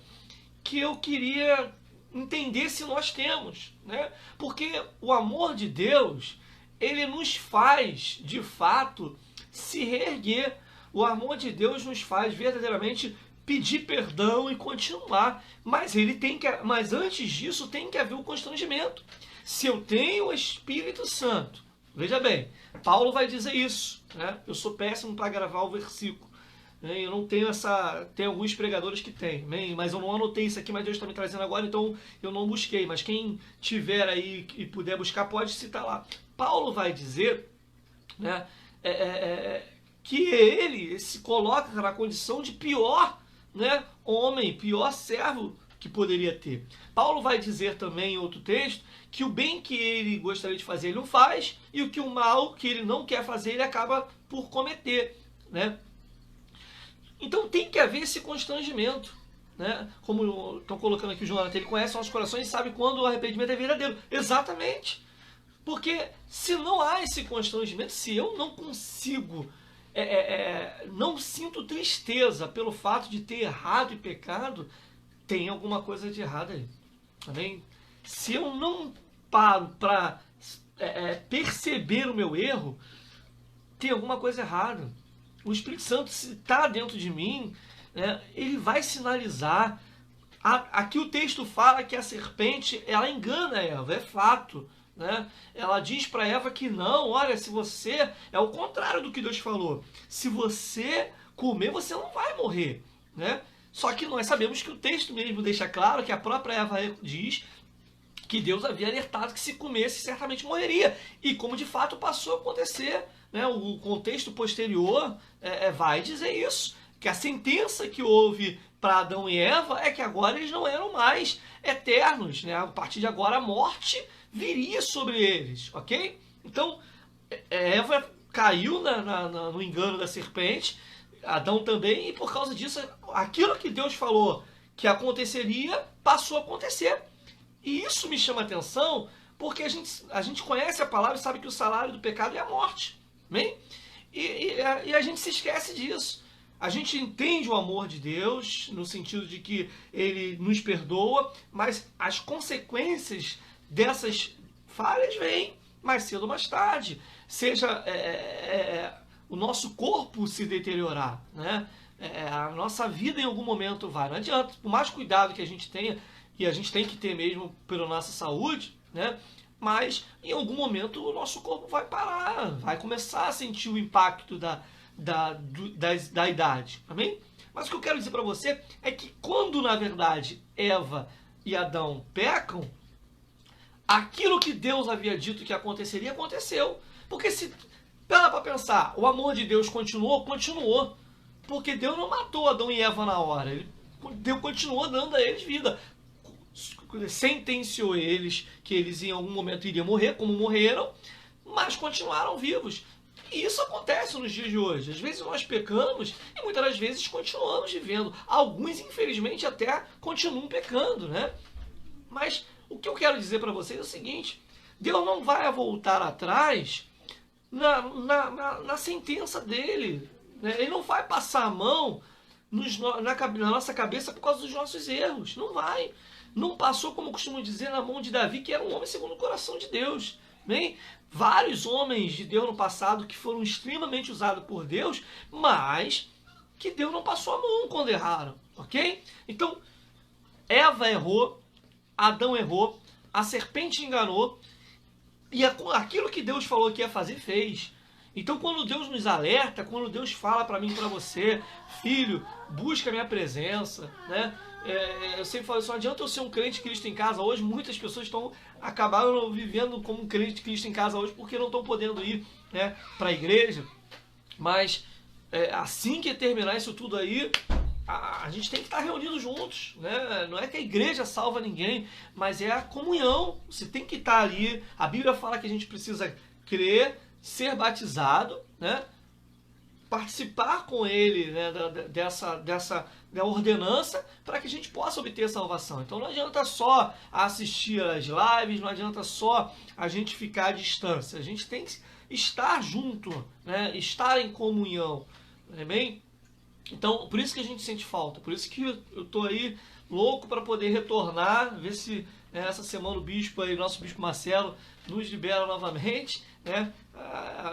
que eu queria entender se nós temos, né? Porque o amor de Deus, ele nos faz, de fato, se reerguer. O amor de Deus nos faz verdadeiramente pedir perdão e continuar. Mas antes disso tem que haver o constrangimento. Se eu tenho o Espírito Santo, veja bem, Paulo vai dizer isso, né? Eu sou péssimo para gravar o versículo. Eu não tenho essa... Tem alguns pregadores que têm, mas eu não anotei isso aqui, mas Deus está me trazendo agora, então eu não busquei. Mas quem tiver aí e puder buscar, pode citar lá. Paulo vai dizer, né, que ele se coloca na condição de pior, né, homem, pior servo que poderia ter. Paulo vai dizer também em outro texto que o bem que ele gostaria de fazer ele não faz, e o mal que ele não quer fazer ele acaba por cometer, né? Então tem que haver esse constrangimento, né? Como estão colocando aqui o Jonathan, ele conhece nossos corações e sabe quando o arrependimento é verdadeiro. Exatamente. Porque se não há esse constrangimento, se eu não consigo, não sinto tristeza pelo fato de ter errado e pecado, tem alguma coisa de errado aí. Também, se eu não paro para perceber o meu erro, tem alguma coisa errada. O Espírito Santo, se está dentro de mim, né, ele vai sinalizar. Aqui o texto fala que a serpente, ela engana Eva, é fato. Né? Ela diz para Eva que não, olha, se você... É o contrário do que Deus falou. Se você comer, você não vai morrer. Né? Só que nós sabemos que o texto mesmo deixa claro que a própria Eva diz que Deus havia alertado que se comesse, certamente morreria. E como de fato passou a acontecer, né? O contexto posterior vai dizer isso. Que a sentença que houve para Adão e Eva é que agora eles não eram mais eternos. Né? A partir de agora a morte viria sobre eles, ok? Então, Eva caiu no engano da serpente, Adão também, e por causa disso, aquilo que Deus falou que aconteceria, passou a acontecer. E isso me chama a atenção, porque a gente conhece a palavra e sabe que o salário do pecado é a morte. Amém? E a gente se esquece disso. A gente entende o amor de Deus, no sentido de que Ele nos perdoa, mas as consequências dessas falhas vêm mais cedo ou mais tarde. Seja o nosso corpo se deteriorar, né? A nossa vida em algum momento vai. Não adianta, por mais cuidado que a gente tenha, e a gente tem que ter mesmo pela nossa saúde, né? Mas em algum momento o nosso corpo vai parar, vai começar a sentir o impacto da idade. Amém? Mas o que eu quero dizer para você é que quando na verdade Eva e Adão pecam, aquilo que Deus havia dito que aconteceria, aconteceu. Porque se para pensar, o amor de Deus continuou? Continuou. Porque Deus não matou Adão e Eva na hora. Deus continuou dando a eles vida. Sentenciou eles que eles em algum momento iriam morrer, como morreram, mas continuaram vivos. E isso acontece nos dias de hoje. Às vezes nós pecamos e muitas das vezes continuamos vivendo. Alguns, infelizmente, até continuam pecando, né? Mas o que eu quero dizer para vocês é o seguinte: Deus não vai voltar atrás na sentença dele. Né? Ele não vai passar a mão na nossa cabeça por causa dos nossos erros. Não vai. Não passou, como eu costumo dizer, na mão de Davi, que era um homem segundo o coração de Deus. Bem, vários homens de Deus no passado que foram extremamente usados por Deus, mas que Deus não passou a mão quando erraram. Ok? Então, Eva errou, Adão errou, a serpente enganou, e aquilo que Deus falou que ia fazer, fez. Então, quando Deus nos alerta, quando Deus fala para mim e para você, filho, busca a minha presença, né? Eu sempre falo, só adianta eu ser um crente de Cristo em casa hoje. Muitas pessoas acabaram vivendo como um crente de Cristo em casa hoje porque não estão podendo ir, né, para a igreja. Mas assim que terminar isso tudo aí, a gente tem que estar reunidos juntos, né? Não é que a igreja salva ninguém, mas é a comunhão. Você tem que estar ali. A Bíblia fala que a gente precisa crer, ser batizado, né? Participar com ele, né, dessa ordenança para que a gente possa obter salvação. Então não adianta só assistir às lives, não adianta só a gente ficar à distância. A gente tem que estar junto, né, estar em comunhão. Amém? Então, por isso que a gente sente falta. Por isso que eu estou aí louco para poder retornar, ver se essa semana o bispo aí, nosso bispo Marcelo, nos libera novamente, né?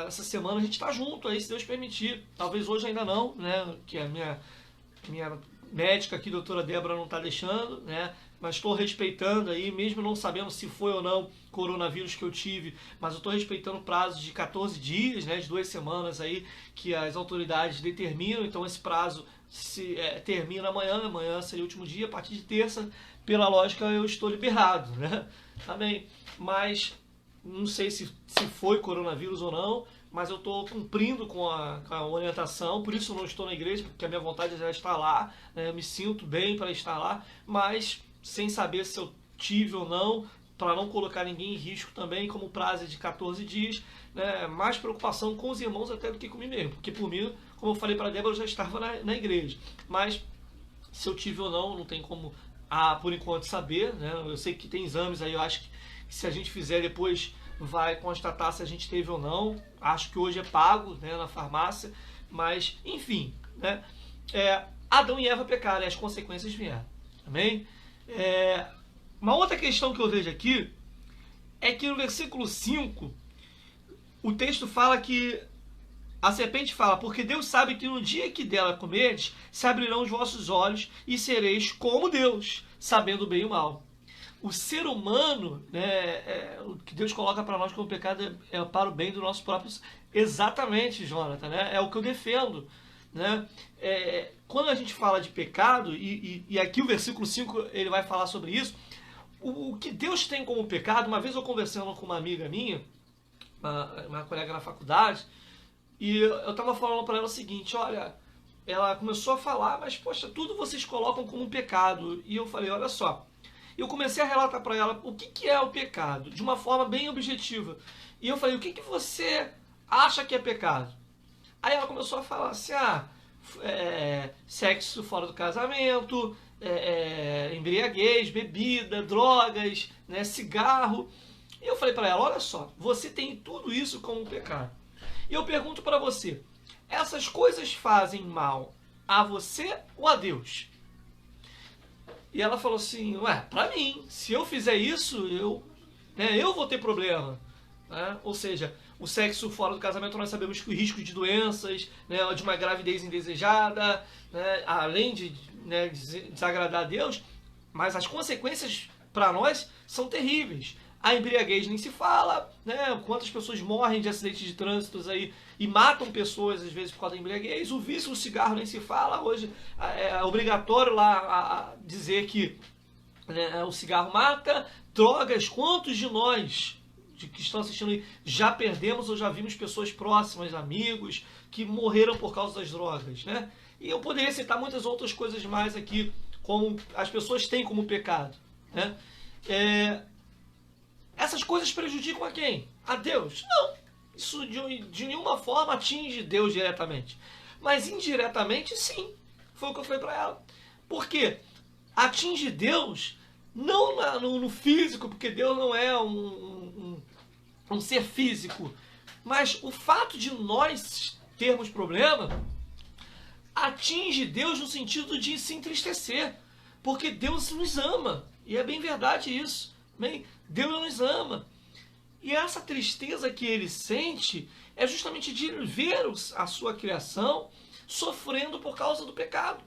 Essa semana a gente está junto aí, se Deus permitir. Talvez hoje ainda não, né? Que a minha médica aqui, doutora Débora, não está deixando, né? Mas estou respeitando aí, mesmo não sabendo se foi ou não coronavírus que eu tive, mas eu estou respeitando o prazo de 14 dias, né? De 2 semanas aí que as autoridades determinam. Então esse prazo termina amanhã seria o último dia, a partir de terça, pela lógica, eu estou liberado, né? Também, mas não sei se foi coronavírus ou não, mas eu estou cumprindo com a orientação, por isso eu não estou na igreja, porque a minha vontade é estar lá, né? Eu me sinto bem para estar lá, mas sem saber se eu tive ou não, para não colocar ninguém em risco também, como prazo de 14 dias, né? Mais preocupação com os irmãos até do que comigo mesmo, porque por mim, como eu falei para a Débora, eu já estava na igreja, mas se eu tive ou não tem como, por enquanto, saber, né? Eu sei que tem exames aí, eu acho que se a gente fizer depois vai constatar se a gente teve ou não. Acho que hoje é pago, né, na farmácia, mas enfim, né? Adão e Eva pecaram e as consequências vieram. Amém? Uma outra questão que eu vejo aqui é que no versículo 5 o texto fala que a serpente fala: porque Deus sabe que no dia que dela comerdes, se abrirão os vossos olhos e sereis como Deus, sabendo o bem e o mal. O ser humano, né, o que Deus coloca para nós como pecado é para o bem do nosso próprio. Exatamente, Jonathan, né? É o que eu defendo. Né? Quando a gente fala de pecado, e aqui o versículo 5 ele vai falar sobre isso, o que Deus tem como pecado. Uma vez eu conversando com uma amiga minha, uma colega na faculdade, e eu estava falando para ela o seguinte: olha, ela começou a falar, mas poxa, tudo vocês colocam como pecado. E eu falei: olha só. Eu comecei a relatar para ela o que é o pecado, de uma forma bem objetiva. E eu falei: o que você acha que é pecado? Aí ela começou a falar assim: sexo fora do casamento, embriaguez, bebida, drogas, né, cigarro. E eu falei para ela: olha só, você tem tudo isso como pecado. E eu pergunto para você: essas coisas fazem mal a você ou a Deus? E ela falou assim: pra mim, se eu fizer isso, eu vou ter problema. Né? Ou seja, o sexo fora do casamento, nós sabemos que o risco de doenças, né, de uma gravidez indesejada, né, além de desagradar a Deus, mas as consequências para nós são terríveis. A embriaguez nem se fala, né? Quantas pessoas morrem de acidentes de trânsito aí e matam pessoas às vezes por causa da embriaguez. O vício no cigarro nem se fala. Hoje é obrigatório lá dizer que, né, o cigarro mata. Drogas, quantos de nós que estão assistindo aí já perdemos ou já vimos pessoas próximas, amigos, que morreram por causa das drogas, né? E eu poderia citar muitas outras coisas mais aqui, como as pessoas têm como pecado, né? Essas coisas prejudicam a quem? A Deus? Não. Isso de nenhuma forma atinge Deus diretamente. Mas indiretamente, sim. Foi o que eu falei para ela. Por quê? Atinge Deus não no físico, porque Deus não é um ser físico. Mas o fato de nós termos problema atinge Deus no sentido de se entristecer. Porque Deus nos ama. E é bem verdade isso. Bem, Deus nos ama. E essa tristeza que ele sente é justamente de ver a sua criação sofrendo por causa do pecado.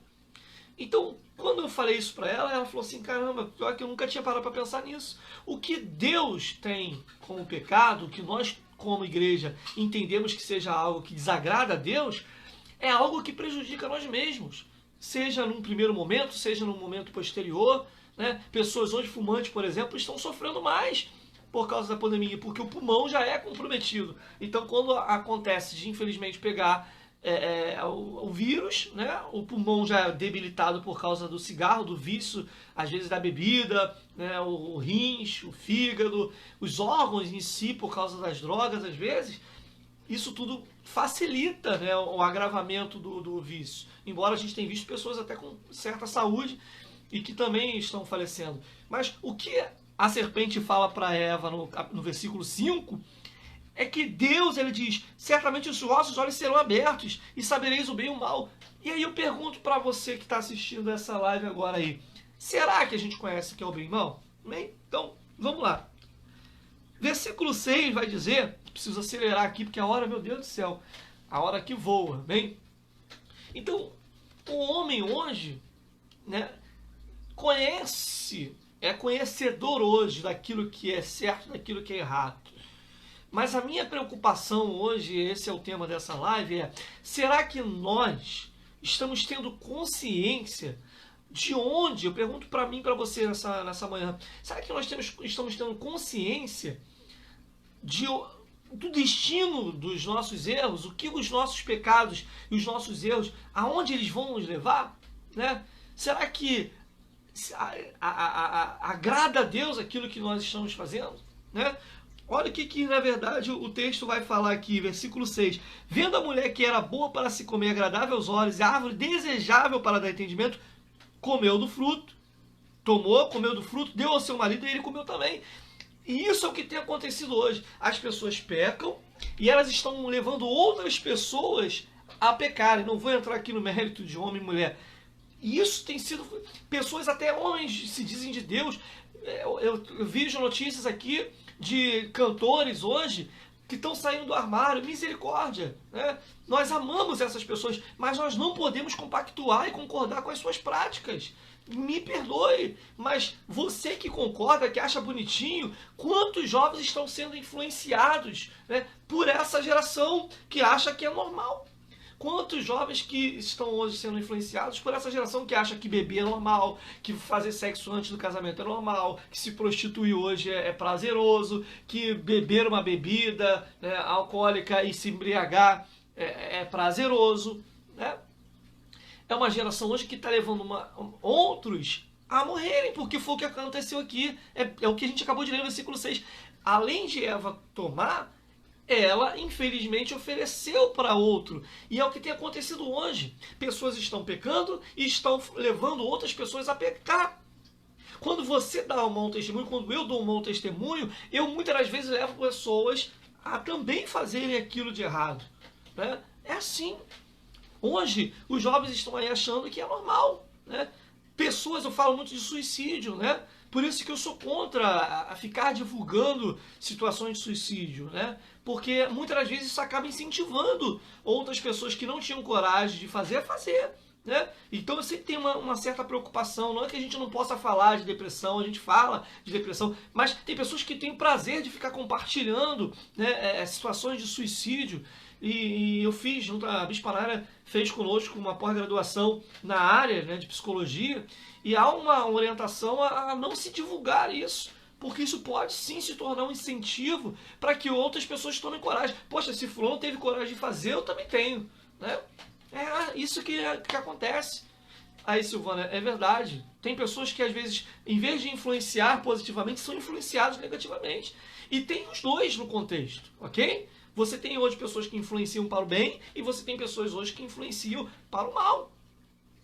Então, quando eu falei isso para ela, ela falou assim: caramba, pior que eu nunca tinha parado para pensar nisso. O que Deus tem como pecado, que nós como igreja entendemos que seja algo que desagrada a Deus, é algo que prejudica nós mesmos. Seja num primeiro momento, seja num momento posterior. Né? Pessoas hoje fumantes, por exemplo, estão sofrendo mais por causa da pandemia, porque o pulmão já é comprometido. Então, quando acontece de, infelizmente, pegar o vírus, né? O pulmão já é debilitado por causa do cigarro, do vício, às vezes da bebida, né? O rins, o fígado, os órgãos em si, por causa das drogas, às vezes, isso tudo facilita, né, o agravamento do vício. Embora a gente tenha visto pessoas até com certa saúde e que também estão falecendo. Mas o que a serpente fala para Eva no versículo 5 é que Deus, ele diz: certamente os vossos olhos serão abertos e sabereis o bem e o mal. E aí eu pergunto para você que está assistindo essa live agora aí: será que a gente conhece o que é o bem e o mal? Bem, então, vamos lá. Versículo 6 vai dizer, preciso acelerar aqui porque a hora, meu Deus do céu, a hora que voa, bem? Então, o homem hoje, né, é conhecedor hoje daquilo que é certo, daquilo que é errado. Mas a minha preocupação hoje, esse é o tema dessa live, será que nós estamos tendo consciência de onde, eu pergunto para mim e para você nessa manhã, será que nós estamos tendo consciência do destino dos nossos erros, o que os nossos pecados e os nossos erros, aonde eles vão nos levar? Né? Será que agrada a Deus aquilo que nós estamos fazendo? Né? Olha o que na verdade o texto vai falar aqui, versículo 6. Vendo a mulher que era boa para se comer, agradável aos olhos, e a árvore desejável para dar entendimento, comeu do fruto, comeu do fruto, deu ao seu marido e ele comeu também. E isso é o que tem acontecido hoje. As pessoas pecam e elas estão levando outras pessoas a pecarem. Não vou entrar aqui no mérito de homem e mulher. E isso tem sido... Pessoas, até homens, se dizem de Deus. Eu vejo notícias aqui de cantores hoje que estão saindo do armário. Misericórdia, né? Nós amamos essas pessoas, mas nós não podemos compactuar e concordar com as suas práticas. Me perdoe, mas você que concorda, que acha bonitinho, quantos jovens estão sendo influenciados, né, por essa geração que acha que é normal? Quantos jovens que estão hoje sendo influenciados por essa geração que acha que beber é normal, que fazer sexo antes do casamento é normal, que se prostituir hoje é prazeroso, que beber uma bebida, né, alcoólica e se embriagar é prazeroso, né? É uma geração hoje que está levando outros a morrerem, porque foi o que aconteceu aqui. É o que a gente acabou de ler no versículo 6. Além de Eva tomar, ela, infelizmente, ofereceu para outro. E é o que tem acontecido hoje. Pessoas estão pecando e estão levando outras pessoas a pecar. Quando você dá um mau testemunho, quando eu dou um mau testemunho, eu muitas das vezes levo pessoas a também fazerem aquilo de errado. Né? É assim. Hoje, os jovens estão aí achando que é normal, né? Pessoas, eu falo muito de suicídio, né? Por isso que eu sou contra a ficar divulgando situações de suicídio, né? Porque muitas das vezes isso acaba incentivando outras pessoas que não tinham coragem de fazer a fazer, né? Então eu sempre tenho uma certa preocupação. Não é que a gente não possa falar de depressão, a gente fala de depressão, mas tem pessoas que têm prazer de ficar compartilhando, né, situações de suicídio. E eu fiz, junto à Bispa Nara, fez conosco uma pós-graduação na área, né, de psicologia, e há uma orientação a não se divulgar isso, porque isso pode sim se tornar um incentivo para que outras pessoas tomem coragem. Poxa, se fulano teve coragem de fazer, eu também tenho, né? É isso que acontece. Aí, Silvana, é verdade. Tem pessoas que, às vezes, em vez de influenciar positivamente, são influenciados negativamente. E tem os dois no contexto, ok? Você tem hoje pessoas que influenciam para o bem e você tem pessoas hoje que influenciam para o mal.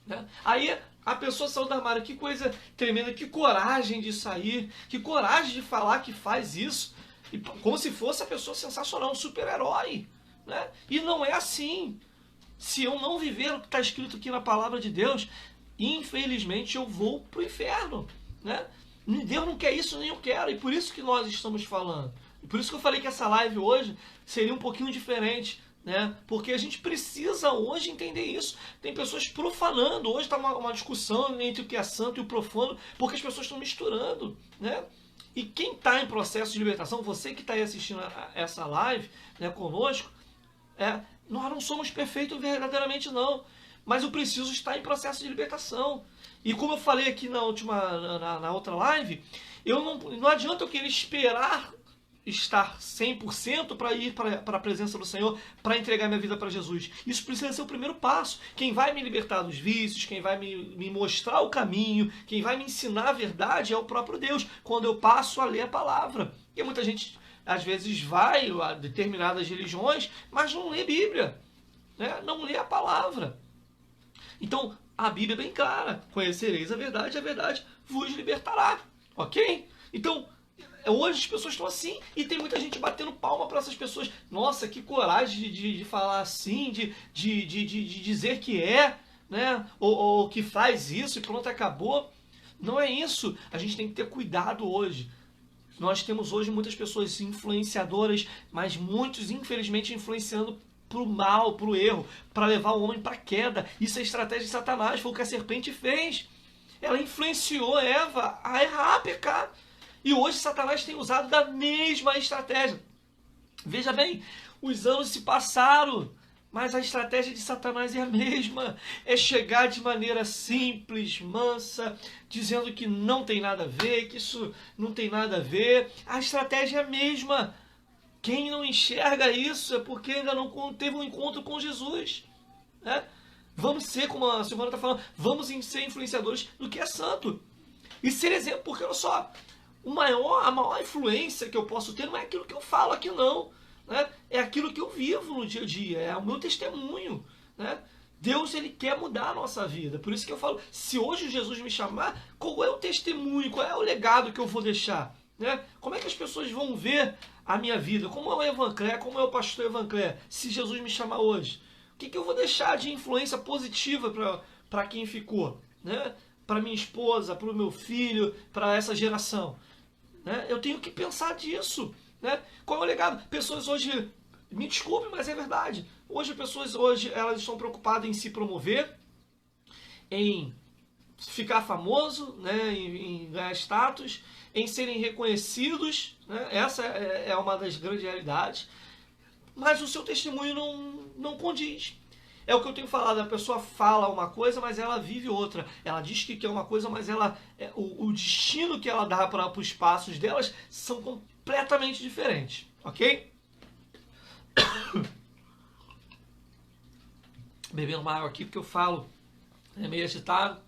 Né? Aí a pessoa saiu do armário, que coisa tremenda, que coragem de sair, que coragem de falar que faz isso, e como se fosse a pessoa sensacional, um super-herói. Né? E não é assim. Se eu não viver o que está escrito aqui na palavra de Deus, infelizmente eu vou para o inferno. Né? Deus não quer isso, nem eu quero, e por isso que nós estamos falando. Por isso que eu falei que essa live hoje seria um pouquinho diferente, né? Porque a gente precisa hoje entender isso. Tem pessoas profanando. Hoje está uma discussão entre o que é santo e o profano, porque as pessoas estão misturando, né? E quem está em processo de libertação, você que está aí assistindo essa live, né, conosco, nós não somos perfeitos verdadeiramente, não. Mas eu preciso estar em processo de libertação. E como eu falei aqui na outra live, não adianta eu querer esperar estar 100% para ir para a presença do Senhor, para entregar minha vida para Jesus. Isso precisa ser o primeiro passo. Quem vai me libertar dos vícios, quem vai me mostrar o caminho, quem vai me ensinar a verdade é o próprio Deus, quando eu passo a ler a palavra. E muita gente, às vezes, vai a determinadas religiões, mas não lê Bíblia, né? Não lê a palavra. Então, a Bíblia é bem clara. Conhecereis a verdade vos libertará. Ok? Então, hoje as pessoas estão assim e tem muita gente batendo palma para essas pessoas. Nossa, que coragem de falar assim, de dizer que né? Ou que faz isso e pronto, acabou. Não é isso. A gente tem que ter cuidado hoje. Nós temos hoje muitas pessoas influenciadoras, mas muitos, infelizmente, influenciando para o mal, para o erro, para levar o homem para a queda. Isso é estratégia de Satanás, foi o que a serpente fez. Ela influenciou Eva a errar, a pecar. E hoje Satanás tem usado da mesma estratégia. Veja bem, os anos se passaram, mas a estratégia de Satanás é a mesma. É chegar de maneira simples, mansa, dizendo que não tem nada a ver, que isso não tem nada a ver. A estratégia é a mesma. Quem não enxerga isso é porque ainda não teve um encontro com Jesus, né? Vamos ser, como a Silvana está falando, vamos ser influenciadores do que é santo. E ser exemplo, porque olha só, a maior influência que eu posso ter não é aquilo que eu falo aqui não, né? É aquilo que eu vivo no dia a dia, é o meu testemunho, né? Deus, ele quer mudar a nossa vida. Por isso que eu falo, se hoje Jesus me chamar, qual é o testemunho, qual é o legado que eu vou deixar? Né? Como é que as pessoas vão ver a minha vida? Como é o Evancler, como é o pastor Evancler, se Jesus me chamar hoje? O que eu vou deixar de influência positiva para quem ficou? Né? Para minha esposa, para o meu filho, para essa geração? Né? Eu tenho que pensar disso. Né? Qual é o legado? Pessoas hoje, me desculpe, mas é verdade. Hoje pessoas elas estão preocupadas em se promover, em ficar famoso, né? em ganhar status, em serem reconhecidos. Né? Essa é uma das grandes realidades. Mas o seu testemunho não condiz. É o que eu tenho falado, a pessoa fala uma coisa, mas ela vive outra. Ela diz que quer uma coisa, mas o destino que ela dá para os passos delas são completamente diferentes. Ok? Bebendo uma água aqui porque eu falo. É meio agitado.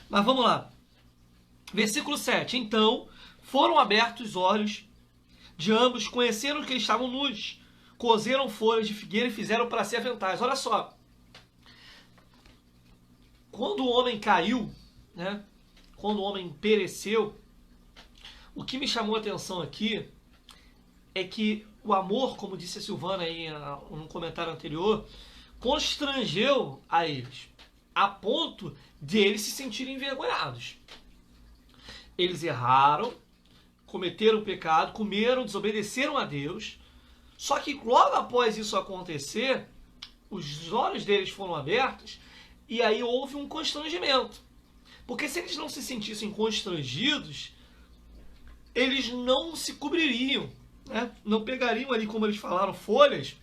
Mas vamos lá. Versículo 7. Então foram abertos os olhos de ambos, conheceram que eles estavam nus, cozeram folhas de figueira e fizeram para si aventais. Olha só. Quando o homem caiu, né? Quando o homem pereceu, o que me chamou a atenção aqui é que o amor, como disse a Silvana aí no comentário anterior, constrangeu a eles, a ponto de eles se sentirem envergonhados. Eles erraram, cometeram pecado, comeram, desobedeceram a Deus. Só que logo após isso acontecer, os olhos deles foram abertos e aí houve um constrangimento. Porque se eles não se sentissem constrangidos, eles não se cobririam, né? Não pegariam ali, como eles falaram, folhas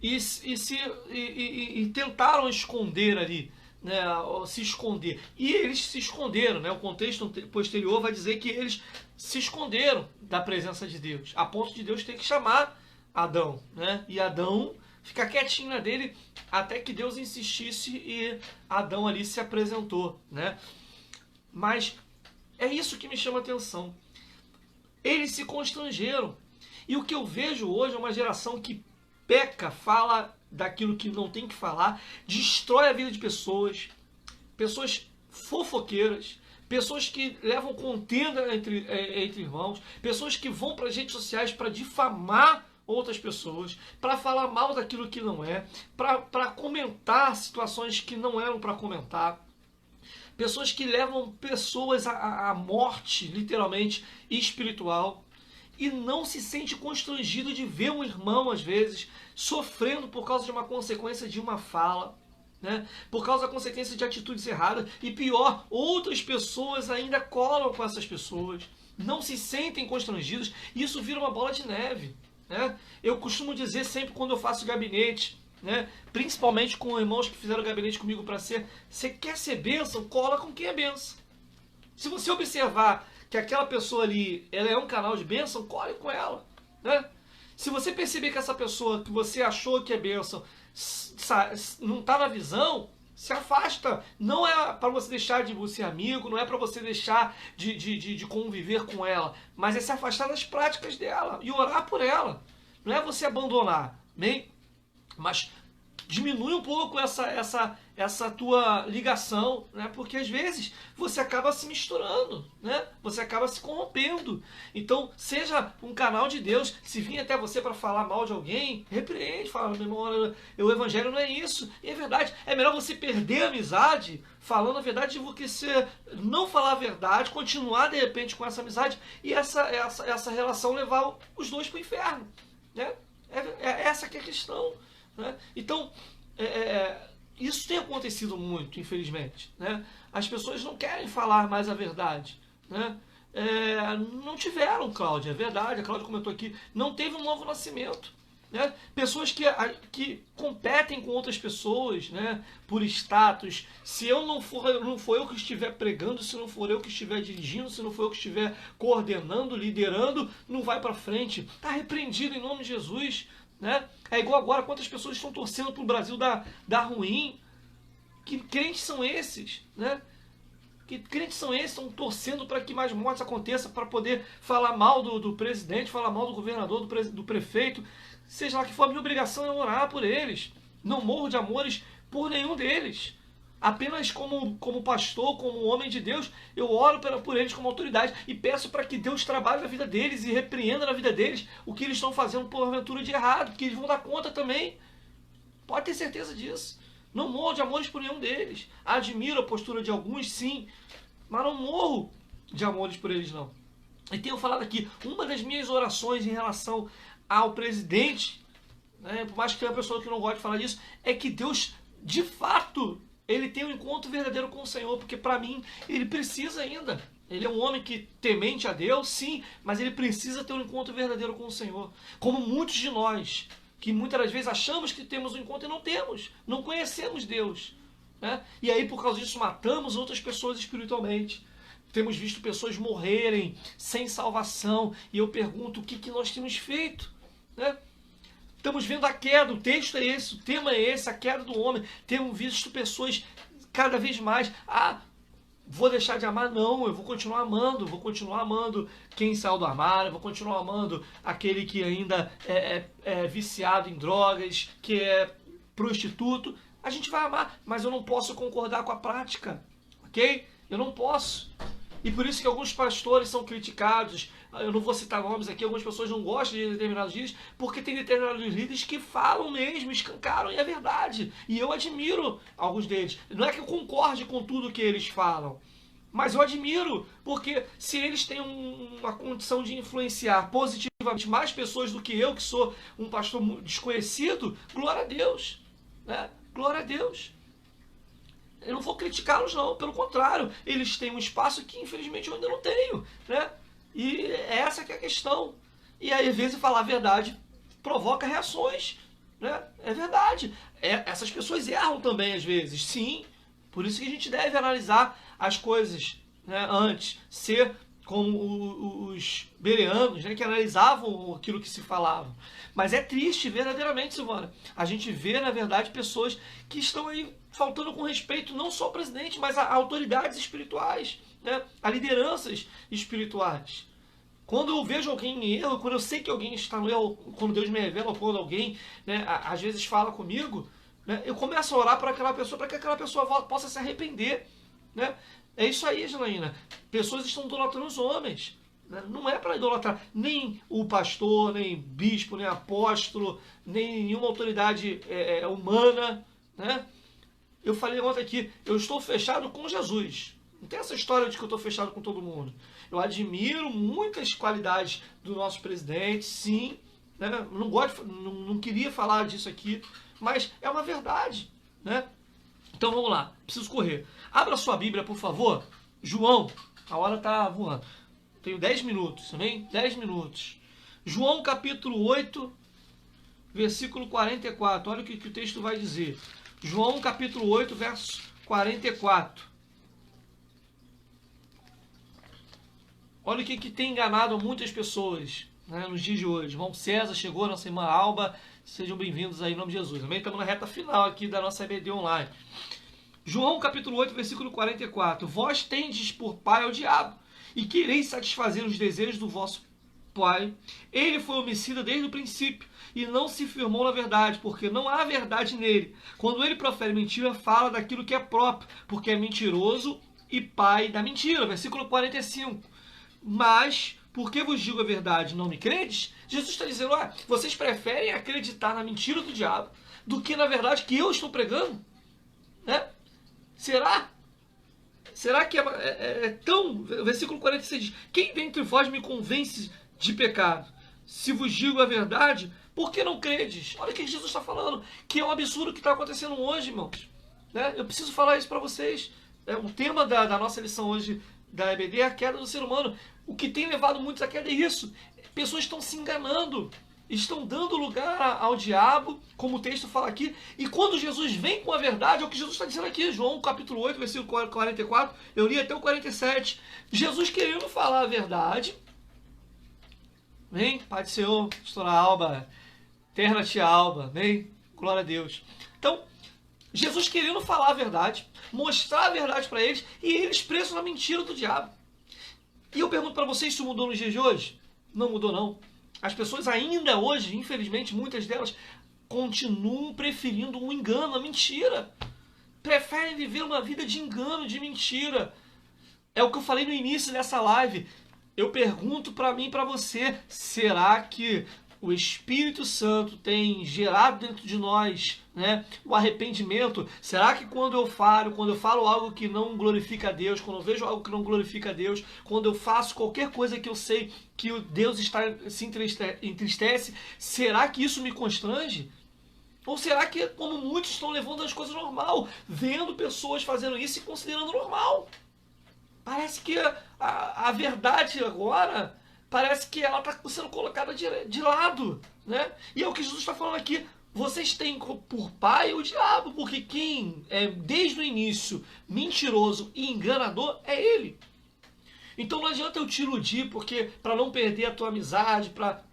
e tentaram esconder ali, né? Se esconder. E eles se esconderam, né? O contexto posterior vai dizer que eles se esconderam da presença de Deus, a ponto de Deus ter que chamar Adão, né? E Adão ficar quietinho na dele até que Deus insistisse e Adão ali se apresentou, né? Mas é isso que me chama a atenção. Eles se constrangeram. E o que eu vejo hoje é uma geração que peca, fala daquilo que não tem que falar, destrói a vida de pessoas, pessoas fofoqueiras, pessoas que levam contenda entre irmãos, pessoas que vão para as redes sociais para difamar outras pessoas, para falar mal daquilo que não é, para comentar situações que não eram para comentar. Pessoas que levam pessoas à morte, literalmente, espiritual, e não se sente constrangido de ver um irmão, às vezes, sofrendo por causa de uma consequência de uma fala, né? Por causa da consequência de atitudes erradas. E pior, outras pessoas ainda colam com essas pessoas, não se sentem constrangidos, e isso vira uma bola de neve, né? Eu costumo dizer sempre quando eu faço gabinete, né? Principalmente com irmãos que fizeram gabinete comigo para ser, você quer ser bênção? Cola com quem é bênção. Se você observar que aquela pessoa ali, ela é um canal de bênção, cole com ela, né? Se você perceber que essa pessoa que você achou que é bênção não está na visão, se afasta. Não é para você deixar de ser amigo, não é para você deixar de conviver com ela, mas é se afastar das práticas dela e orar por ela. Não é você abandonar, bem? Mas diminui um pouco essa tua ligação, né? Porque às vezes você acaba se misturando, né? Você acaba se corrompendo. Então, seja um canal de Deus. Se vir até você para falar mal de alguém, repreende, fala, meu irmão, o evangelho não é isso. E é verdade, é melhor você perder a amizade falando a verdade do que você não falar a verdade, continuar de repente com essa amizade e essa relação levar os dois para o inferno, né? Essa que é a questão. Né? Então, Isso tem acontecido muito, infelizmente, né? As pessoas não querem falar mais a verdade, né? Não tiveram, Cláudia, é verdade, a Cláudia comentou aqui, não teve um novo nascimento. Né? Pessoas que competem com outras pessoas, né? Por status. Se eu não for eu que estiver pregando, se não for eu que estiver dirigindo, se não for eu que estiver coordenando, liderando, não vai para frente. Está repreendido em nome de Jesus. Né? É igual agora, quantas pessoas estão torcendo para o Brasil dar ruim. Que crentes são esses? Né? Que crentes são esses? Estão torcendo para que mais mortes aconteçam, para poder falar mal do presidente, falar mal do governador, do prefeito. Seja lá que for, a minha obrigação é orar por eles. Não morro de amores por nenhum deles. Apenas como pastor, como homem de Deus, eu oro por eles como autoridade e peço para que Deus trabalhe na vida deles e repreenda na vida deles o que eles estão fazendo porventura de errado, que eles vão dar conta também. Pode ter certeza disso. Não morro de amores por nenhum deles. Admiro a postura de alguns, sim, mas não morro de amores por eles, não. E tenho falado aqui, uma das minhas orações em relação ao presidente, né, por mais que tenha uma pessoa que não gosta de falar disso, é que Deus, de fato, ele tenha um encontro verdadeiro com o Senhor, porque para mim, ele precisa ainda. Ele é um homem que temente a Deus, sim, mas ele precisa ter um encontro verdadeiro com o Senhor. Como muitos de nós, que muitas das vezes achamos que temos um encontro e não temos, não conhecemos Deus. Né? E aí, por causa disso, matamos outras pessoas espiritualmente. Temos visto pessoas morrerem sem salvação, e eu pergunto, o que nós temos feito? Né? Estamos vendo a queda, o texto é esse, o tema é esse, a queda do homem. Temos visto pessoas cada vez mais, vou deixar de amar? Não, eu vou continuar amando quem saiu do armário, vou continuar amando aquele que ainda é viciado em drogas, que é prostituto. A gente vai amar, mas eu não posso concordar com a prática, ok? Eu não posso. E por isso que alguns pastores são criticados. Eu não vou citar nomes aqui, algumas pessoas não gostam de determinados líderes, porque tem determinados líderes que falam mesmo, escancaram, e é verdade. E eu admiro alguns deles. Não é que eu concorde com tudo que eles falam, mas eu admiro, porque se eles têm uma condição de influenciar positivamente mais pessoas do que eu, que sou um pastor desconhecido, glória a Deus. Né? Glória a Deus. Eu não vou criticá-los, não. Pelo contrário, eles têm um espaço que, infelizmente, eu ainda não tenho. Né? E essa que é a questão. E aí, às vezes, falar a verdade provoca reações. Né? É verdade. Essas pessoas erram também, às vezes. Sim. Por isso que a gente deve analisar as coisas, né, antes. Ser como os bereanos, né, que analisavam aquilo que se falava. Mas é triste, verdadeiramente, Silvana. A gente vê, na verdade, pessoas que estão aí faltando com respeito não só ao presidente, mas a autoridades espirituais, né, a lideranças espirituais. Quando eu vejo alguém em erro, quando eu sei que alguém está no erro, quando Deus me revela, quando alguém, né, às vezes fala comigo, né, eu começo a orar para aquela pessoa, para que aquela pessoa possa se arrepender. Né? É isso aí, Janaína. Pessoas estão idolatrando os homens. Né? Não é para idolatrar nem o pastor, nem bispo, nem apóstolo, nem nenhuma autoridade humana. Né? Eu falei ontem aqui, eu estou fechado com Jesus. Não tem essa história de que eu estou fechado com todo mundo. Eu admiro muitas qualidades do nosso presidente, sim. Né? Não queria falar disso aqui, mas é uma verdade. Né? Então vamos lá, preciso correr. Abra sua Bíblia, por favor. João, a hora está voando. Tenho 10 minutos, também? 10 minutos. João capítulo 8, versículo 44. Olha o que o texto vai dizer. João capítulo 8, verso 44. Olha o que tem enganado muitas pessoas, né, nos dias de hoje. Irmão César chegou, nossa irmã Alba. Sejam bem-vindos aí em nome de Jesus. Também estamos na reta final aqui da nossa EBD Online. João capítulo 8, versículo 44. Vós tendes por pai ao diabo, e quereis satisfazer os desejos do vosso pai. Ele foi homicida desde o princípio, e não se firmou na verdade, porque não há verdade nele. Quando ele profere mentira, fala daquilo que é próprio, porque é mentiroso e pai da mentira. Versículo 45. Mas, porque vos digo a verdade, não me credes? Jesus está dizendo, vocês preferem acreditar na mentira do diabo do que na verdade que eu estou pregando? Né? Será? Será que é tão... Versículo 46 diz, quem dentre vós me convence de pecado? Se vos digo a verdade, por que não credes? Olha o que Jesus está falando, que é um absurdo que está acontecendo hoje, irmãos. né? Eu preciso falar isso para vocês. O tema da nossa lição hoje da EBD é a queda do ser humano. O que tem levado muitos à queda é isso. Pessoas estão se enganando, estão dando lugar ao diabo, como o texto fala aqui, e quando Jesus vem com a verdade, é o que Jesus está dizendo aqui, João capítulo 8, versículo 44, eu li até o 47, Jesus querendo falar a verdade, vem, Pai do Senhor, pastora Alba, terra tia Alba, vem, glória a Deus. Então, Jesus querendo falar a verdade, mostrar a verdade para eles, e eles presos na mentira do diabo. E eu pergunto para vocês, isso mudou nos dias de hoje? Não mudou, não. As pessoas ainda hoje, infelizmente, muitas delas, continuam preferindo um engano, a mentira. Preferem viver uma vida de engano, de mentira. É o que eu falei no início dessa live. Eu pergunto para mim e para você, será que o Espírito Santo tem gerado dentro de nós, né, o arrependimento? Será que quando eu falo algo que não glorifica a Deus, quando eu vejo algo que não glorifica a Deus, quando eu faço qualquer coisa que eu sei que o Deus se entristece, será que isso me constrange? Ou será que, como muitos estão levando as coisas normal, vendo pessoas fazendo isso e considerando normal? Parece que a verdade agora, parece que ela está sendo colocada de lado, né? E é o que Jesus está falando aqui. Vocês têm por pai o diabo, porque quem é desde o início mentiroso e enganador é ele. Então não adianta eu te iludir, porque para não perder a tua amizade, para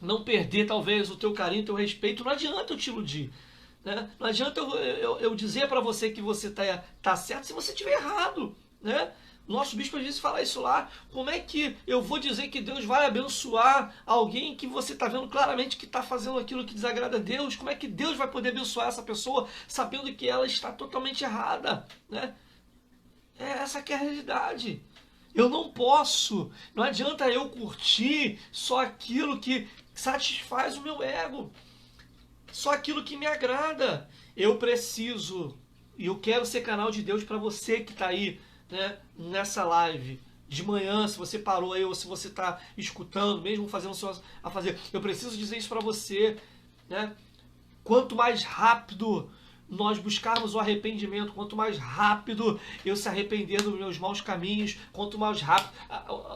não perder talvez o teu carinho, o teu respeito, não adianta eu te iludir, né? Não adianta eu dizer para você que você tá certo se você estiver errado, né? Nosso bispo às vezes fala isso lá. Como é que eu vou dizer que Deus vai abençoar alguém que você está vendo claramente que está fazendo aquilo que desagrada a Deus? Como é que Deus vai poder abençoar essa pessoa sabendo que ela está totalmente errada, né? Essa que é a realidade. Eu não posso, não adianta eu curtir só aquilo que satisfaz o meu ego, só aquilo que me agrada. Eu preciso, e eu quero ser canal de Deus para você que está aí, né, nessa live de manhã, se você parou aí ou se você está escutando, mesmo fazendo seus a fazer, eu preciso dizer isso para você, né? Quanto mais rápido nós buscarmos o arrependimento, quanto mais rápido eu se arrepender dos meus maus caminhos, quanto mais rápido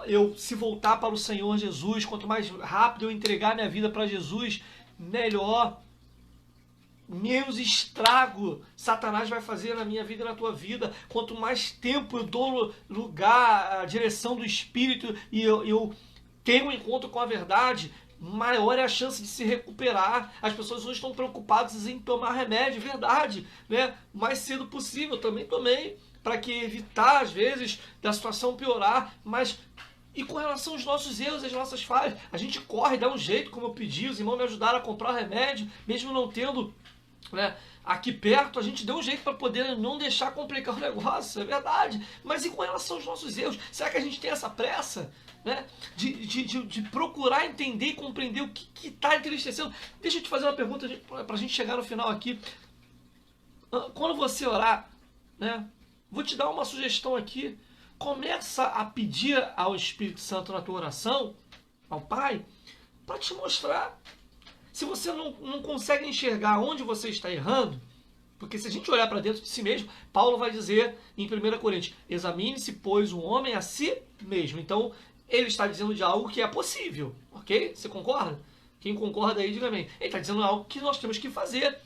eu se voltar para o Senhor Jesus, quanto mais rápido eu entregar minha vida para Jesus, melhor, menos estrago Satanás vai fazer na minha vida e na tua vida. Quanto mais tempo eu dou lugar à direção do Espírito e eu tenho um encontro com a verdade, maior é a chance de se recuperar. As pessoas hoje estão preocupadas em tomar remédio, verdade, né? O mais cedo possível. Eu também tomei, para que evitar, às vezes, da situação piorar, mas... E com relação aos nossos erros, às nossas falhas, a gente corre, dá um jeito, como eu pedi, os irmãos me ajudaram a comprar remédio, mesmo não tendo, né, aqui perto, a gente deu um jeito para poder não deixar complicar o negócio, é verdade. Mas e com relação aos nossos erros? Será que a gente tem essa pressa, né, de procurar entender e compreender o que está entristecendo? Deixa eu te fazer uma pergunta para a gente chegar no final aqui. Quando você orar, né, vou te dar uma sugestão aqui. Começa a pedir ao Espírito Santo na tua oração, ao Pai, para te mostrar. Se você não consegue enxergar onde você está errando, porque se a gente olhar para dentro de si mesmo, Paulo vai dizer em 1 Coríntios, examine-se, pois, um homem a si mesmo. Então, ele está dizendo de algo que é possível, ok? Você concorda? Quem concorda aí, diga amém. Ele está dizendo algo que nós temos que fazer.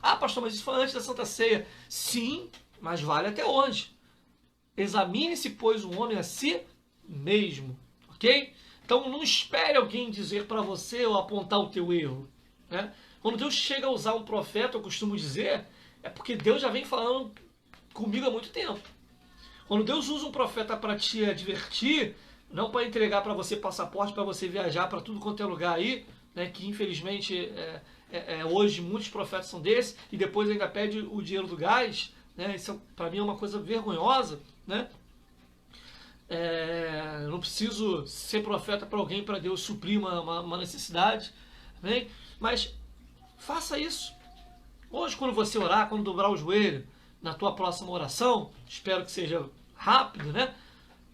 Ah, pastor, mas isso foi antes da Santa Ceia. Sim, mas vale até hoje. Examine-se, pois, um homem a si mesmo, ok? Então não espere alguém dizer para você ou apontar o teu erro, né? Quando Deus chega a usar um profeta, eu costumo dizer, é porque Deus já vem falando comigo há muito tempo. Quando Deus usa um profeta para te advertir, não para entregar para você passaporte, para você viajar para tudo quanto é lugar aí, né, que infelizmente hoje muitos profetas são desses, e depois ainda pede o dinheiro do gás, né? Isso para mim é uma coisa vergonhosa, né? Não preciso ser profeta para alguém, para Deus suprir uma necessidade, né? Mas faça isso. Hoje, quando você orar, quando dobrar o joelho na tua próxima oração, espero que seja rápido, né?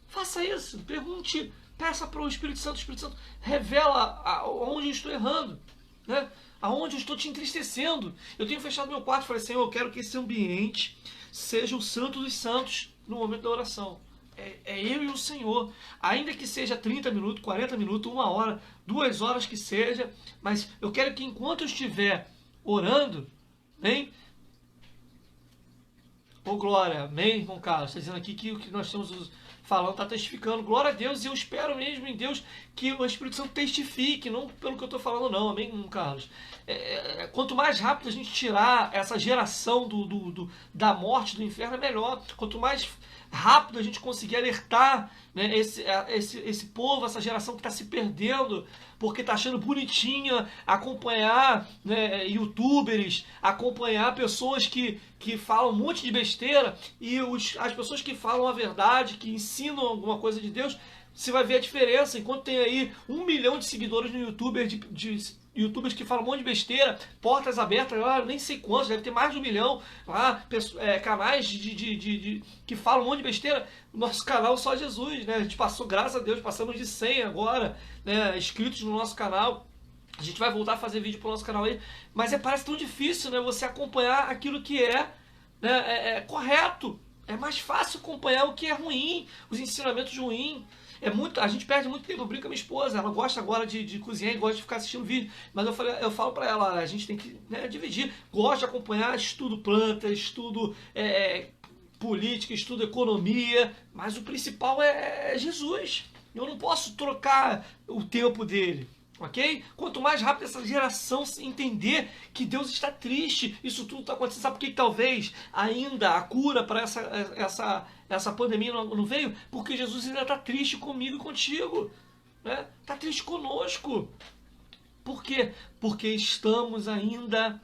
Faça isso, pergunte, peça para o Espírito Santo, revela onde eu estou errando. né? Aonde eu estou te entristecendo? Eu tenho fechado meu quarto e falei, Senhor, eu quero que esse ambiente seja o santo dos santos no momento da oração. É eu e o Senhor. Ainda que seja 30 minutos, 40 minutos, 1 hora, 2 horas que seja, mas eu quero que enquanto eu estiver orando, hein? Ô glória, amém, irmão Carlos? Está dizendo aqui que o que nós estamos falando está testificando. Glória a Deus, e eu espero mesmo em Deus que o Espírito Santo testifique, não pelo que eu estou falando não, amém, irmão Carlos? Quanto mais rápido a gente tirar essa geração da morte, do inferno, é melhor. Quanto mais rápido a gente conseguir alertar, né, esse povo, essa geração que está se perdendo, porque está achando bonitinha acompanhar, né, youtubers, acompanhar pessoas que falam um monte de besteira, e as pessoas que falam a verdade, que ensinam alguma coisa de Deus, você vai ver a diferença. Enquanto tem aí 1 milhão de seguidores no YouTube, de youtubers que falam um monte de besteira, portas abertas, eu nem sei quantos, deve ter mais de 1 milhão lá, canais que falam um monte de besteira. Nosso canal só Jesus, né? A gente passou, graças a Deus, passamos de 100 agora, né, inscritos no nosso canal. A gente vai voltar a fazer vídeo pro nosso canal aí, mas parece tão difícil, né, você acompanhar aquilo que né, correto. É mais fácil acompanhar o que é ruim, os ensinamentos ruins. A gente perde muito tempo. Eu brinco com a minha esposa, ela gosta agora de cozinhar e gosta de ficar assistindo vídeo, mas eu falo pra ela, a gente tem que, né, dividir. Gosto de acompanhar, estudo plantas, estudo política, estudo economia, mas o principal é Jesus. Eu não posso trocar o tempo dele. Ok? Quanto mais rápido essa geração entender que Deus está triste, isso tudo está acontecendo. Sabe por que talvez ainda a cura para essa pandemia não veio? Porque Jesus ainda está triste comigo e contigo. Né? Está triste conosco. Por quê? Porque estamos ainda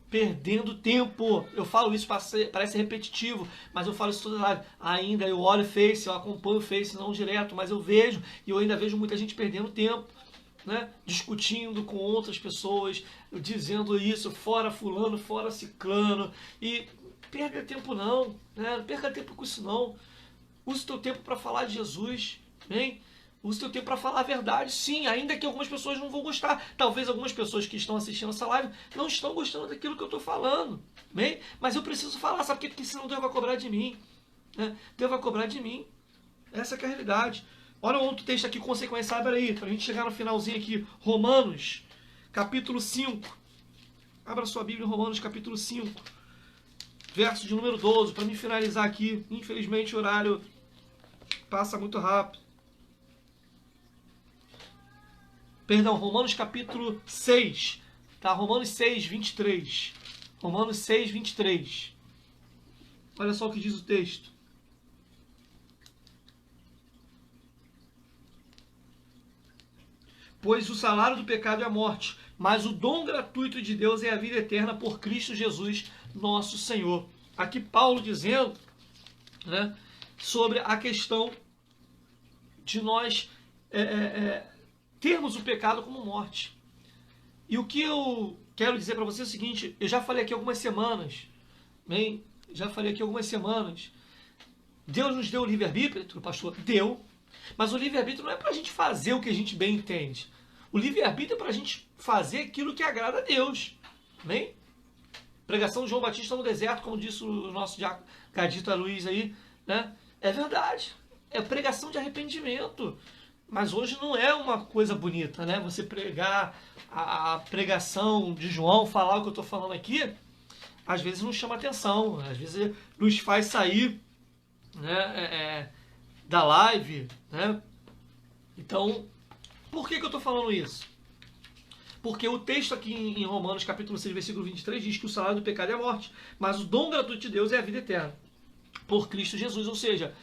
perdendo tempo. Eu falo isso, parece repetitivo, mas eu falo isso toda live. Ainda eu olho o Face, eu acompanho o Face não direto, mas eu vejo, e eu ainda vejo muita gente perdendo tempo. Né? Discutindo com outras pessoas, dizendo isso, fora fulano, fora ciclano, e perca tempo não, né? Não perca tempo com isso não. Use o teu tempo para falar de Jesus, hein? Use o teu tempo para falar a verdade, sim, ainda que algumas pessoas não vão gostar. Talvez algumas pessoas que estão assistindo essa live não estão gostando daquilo que eu estou falando, hein? Mas eu preciso falar, sabe por quê? Porque senão Deus vai cobrar de mim, né? Deus vai cobrar de mim. Essa que é a realidade. Olha um outro texto aqui, consequência, abre aí, para a gente chegar no finalzinho aqui. Romanos, capítulo 5. Abra sua Bíblia em Romanos, capítulo 5. Verso de número 12, para me finalizar aqui. Infelizmente o horário passa muito rápido. Perdão, Romanos capítulo 6. Tá? Romanos 6, 23. Romanos 6, 23. Olha só o que diz o texto. Pois o salário do pecado é a morte, mas o dom gratuito de Deus é a vida eterna por Cristo Jesus, nosso Senhor. Aqui Paulo dizendo, né, sobre a questão de nós termos o pecado como morte. E o que eu quero dizer para você é o seguinte, eu já falei aqui algumas semanas, bem, Deus nos deu o livre-arbítrio, pastor? Deu. Mas o livre-arbítrio não é para a gente fazer o que a gente bem entende. O livre-arbítrio é para a gente fazer aquilo que agrada a Deus. Amém? Pregação de João Batista no deserto, como disse o nosso Gadita Luiz aí, né? É verdade. É pregação de arrependimento. Mas hoje não é uma coisa bonita, né? Você pregar a pregação de João, falar o que eu estou falando aqui, às vezes não chama atenção. Às vezes nos faz sair, né, da live, né? Então, por que eu estou falando isso? Porque o texto aqui em Romanos, capítulo 6, versículo 23, diz que o salário do pecado é a morte, mas o dom gratuito de Deus é a vida eterna, por Cristo Jesus. Ou seja,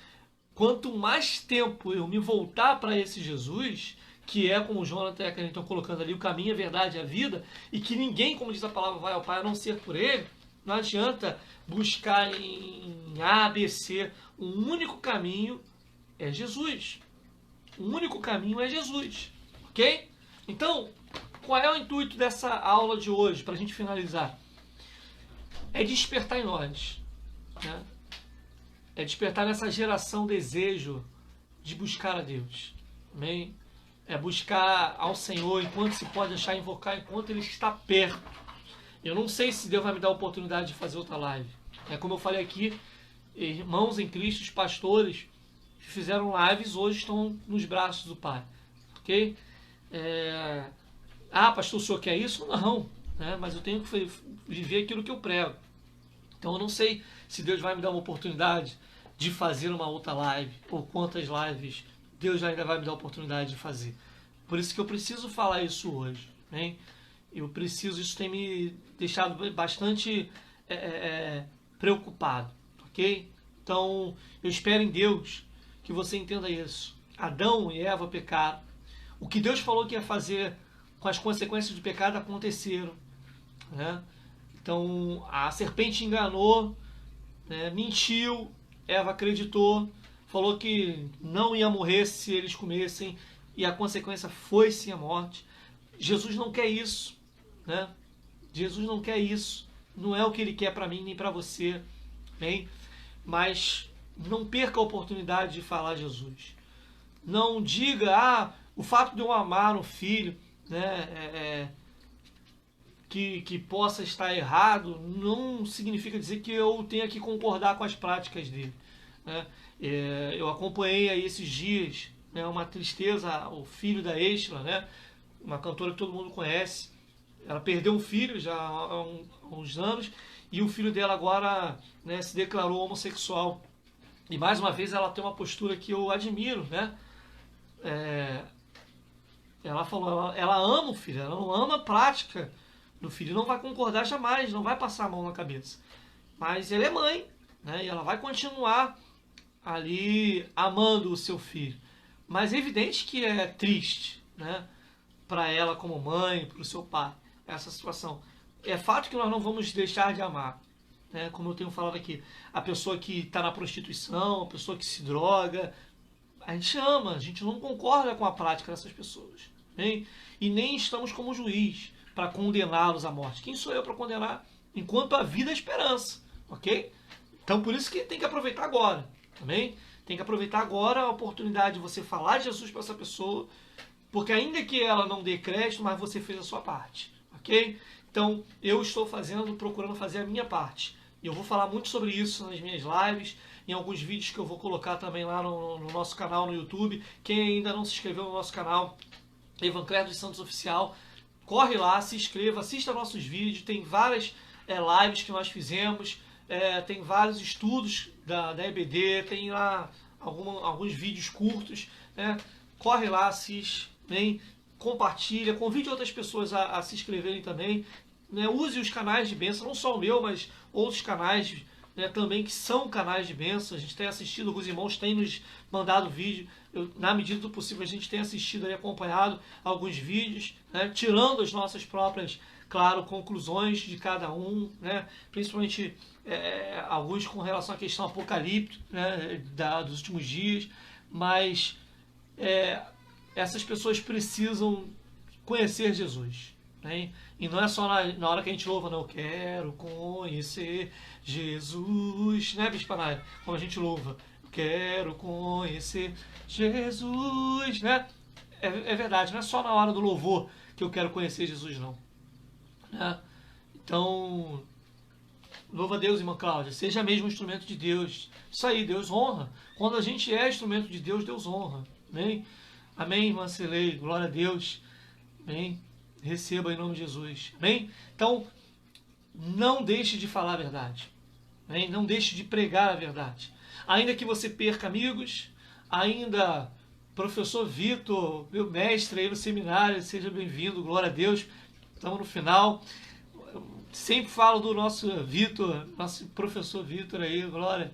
quanto mais tempo eu me voltar para esse Jesus, que é, como o Jonathan e a Karen estão colocando ali, o caminho, a verdade e a vida, e que ninguém, como diz a palavra, vai ao Pai a não ser por ele, não adianta buscar em A, B, C. O único caminho é Jesus. O único caminho é Jesus. Ok? Então, qual é o intuito dessa aula de hoje, para a gente finalizar? É despertar em nós, né? É despertar nessa geração desejo de buscar a Deus. Amém? é buscar ao Senhor enquanto se pode achar, invocar enquanto Ele está perto. Eu não sei se Deus vai me dar a oportunidade de fazer outra live. É como eu falei aqui, irmãos em Cristo, os pastores que fizeram lives, hoje estão nos braços do Pai. Ok? Pastor, o senhor quer isso? Não. Né? Mas eu tenho que viver aquilo que eu prego. Então eu não sei se Deus vai me dar uma oportunidade de fazer uma outra live, ou quantas lives Deus ainda vai me dar a oportunidade de fazer. Por isso que eu preciso falar isso hoje. Hein? Isso tem me deixado bastante preocupado. Ok? Então eu espero em Deus que você entenda isso. Adão e Eva pecaram. O que Deus falou que ia fazer com as consequências do pecado aconteceram. Né? Então a serpente enganou, né? Mentiu, Eva acreditou, falou que não ia morrer se eles comessem, e a consequência foi sim a morte. Jesus não quer isso. Né? Jesus não quer isso. Não é o que Ele quer para mim nem para você. Bem? Mas não perca a oportunidade de falar Jesus. Não diga, o fato de eu amar um filho, né, que possa estar errado, não significa dizer que eu tenha que concordar com as práticas dele. Né? Eu acompanhei aí esses dias, né, uma tristeza, o filho da Estela, né, uma cantora que todo mundo conhece. Ela perdeu um filho já há uns anos, e o filho dela agora, né, se declarou homossexual. E mais uma vez ela tem uma postura que eu admiro, né? Ela falou, ela ama o filho, ela não ama a prática do filho, não vai concordar jamais, não vai passar a mão na cabeça. Mas ela é mãe, né? E ela vai continuar ali amando o seu filho. Mas é evidente que é triste, né? Para ela como mãe, para o seu pai, essa situação. É fato que nós não vamos deixar de amar. Né? Como eu tenho falado aqui, a pessoa que está na prostituição, a pessoa que se droga, a gente ama, a gente não concorda com a prática dessas pessoas. Hein? E nem estamos como juiz para condená-los à morte. Quem sou eu para condenar? Enquanto a vida é esperança. Ok? Então por isso que tem que aproveitar agora. Também tem que aproveitar agora a oportunidade de você falar de Jesus para essa pessoa, porque ainda que ela não dê crédito, mas você fez a sua parte. Ok? Então eu estou procurando fazer a minha parte. E eu vou falar muito sobre isso nas minhas lives, em alguns vídeos que eu vou colocar também lá no nosso canal no YouTube. Quem ainda não se inscreveu no nosso canal, Evanclério dos Santos Oficial, corre lá, se inscreva, assista nossos vídeos. Tem várias lives que nós fizemos, tem vários estudos da EBD, tem lá alguns vídeos curtos. Né? Corre lá, assiste, compartilha, convide outras pessoas a se inscreverem também. Né? Use os canais de bênção, não só o meu, mas outros canais, né, também que são canais de bênção. A gente tem assistido, alguns irmãos têm nos mandado vídeo. Na medida do possível, a gente tem assistido e acompanhado alguns vídeos, né, tirando as nossas próprias, claro, conclusões de cada um, né, principalmente alguns com relação à questão apocalíptica, né, dos últimos dias. Mas essas pessoas precisam conhecer Jesus. Né? E não é só na hora que a gente louva, não. Eu quero conhecer Jesus, né, Bispa Naira? Como a gente louva. Eu quero conhecer Jesus, né? É verdade, não é só na hora do louvor que eu quero conhecer Jesus, não. Né? Então, louva a Deus, irmã Cláudia. Seja mesmo um instrumento de Deus. Isso aí, Deus honra. Quando a gente é instrumento de Deus, Deus honra. Amém? Amém, irmã Celei. Glória a Deus. Amém? Receba em nome de Jesus. Amém? Então, não deixe de falar a verdade. Amém? Não deixe de pregar a verdade. Ainda que você perca amigos, ainda professor Vitor, meu mestre aí no seminário, seja bem-vindo, glória a Deus. Estamos no final. Sempre falo do nosso Vitor, nosso professor Vitor aí, glória.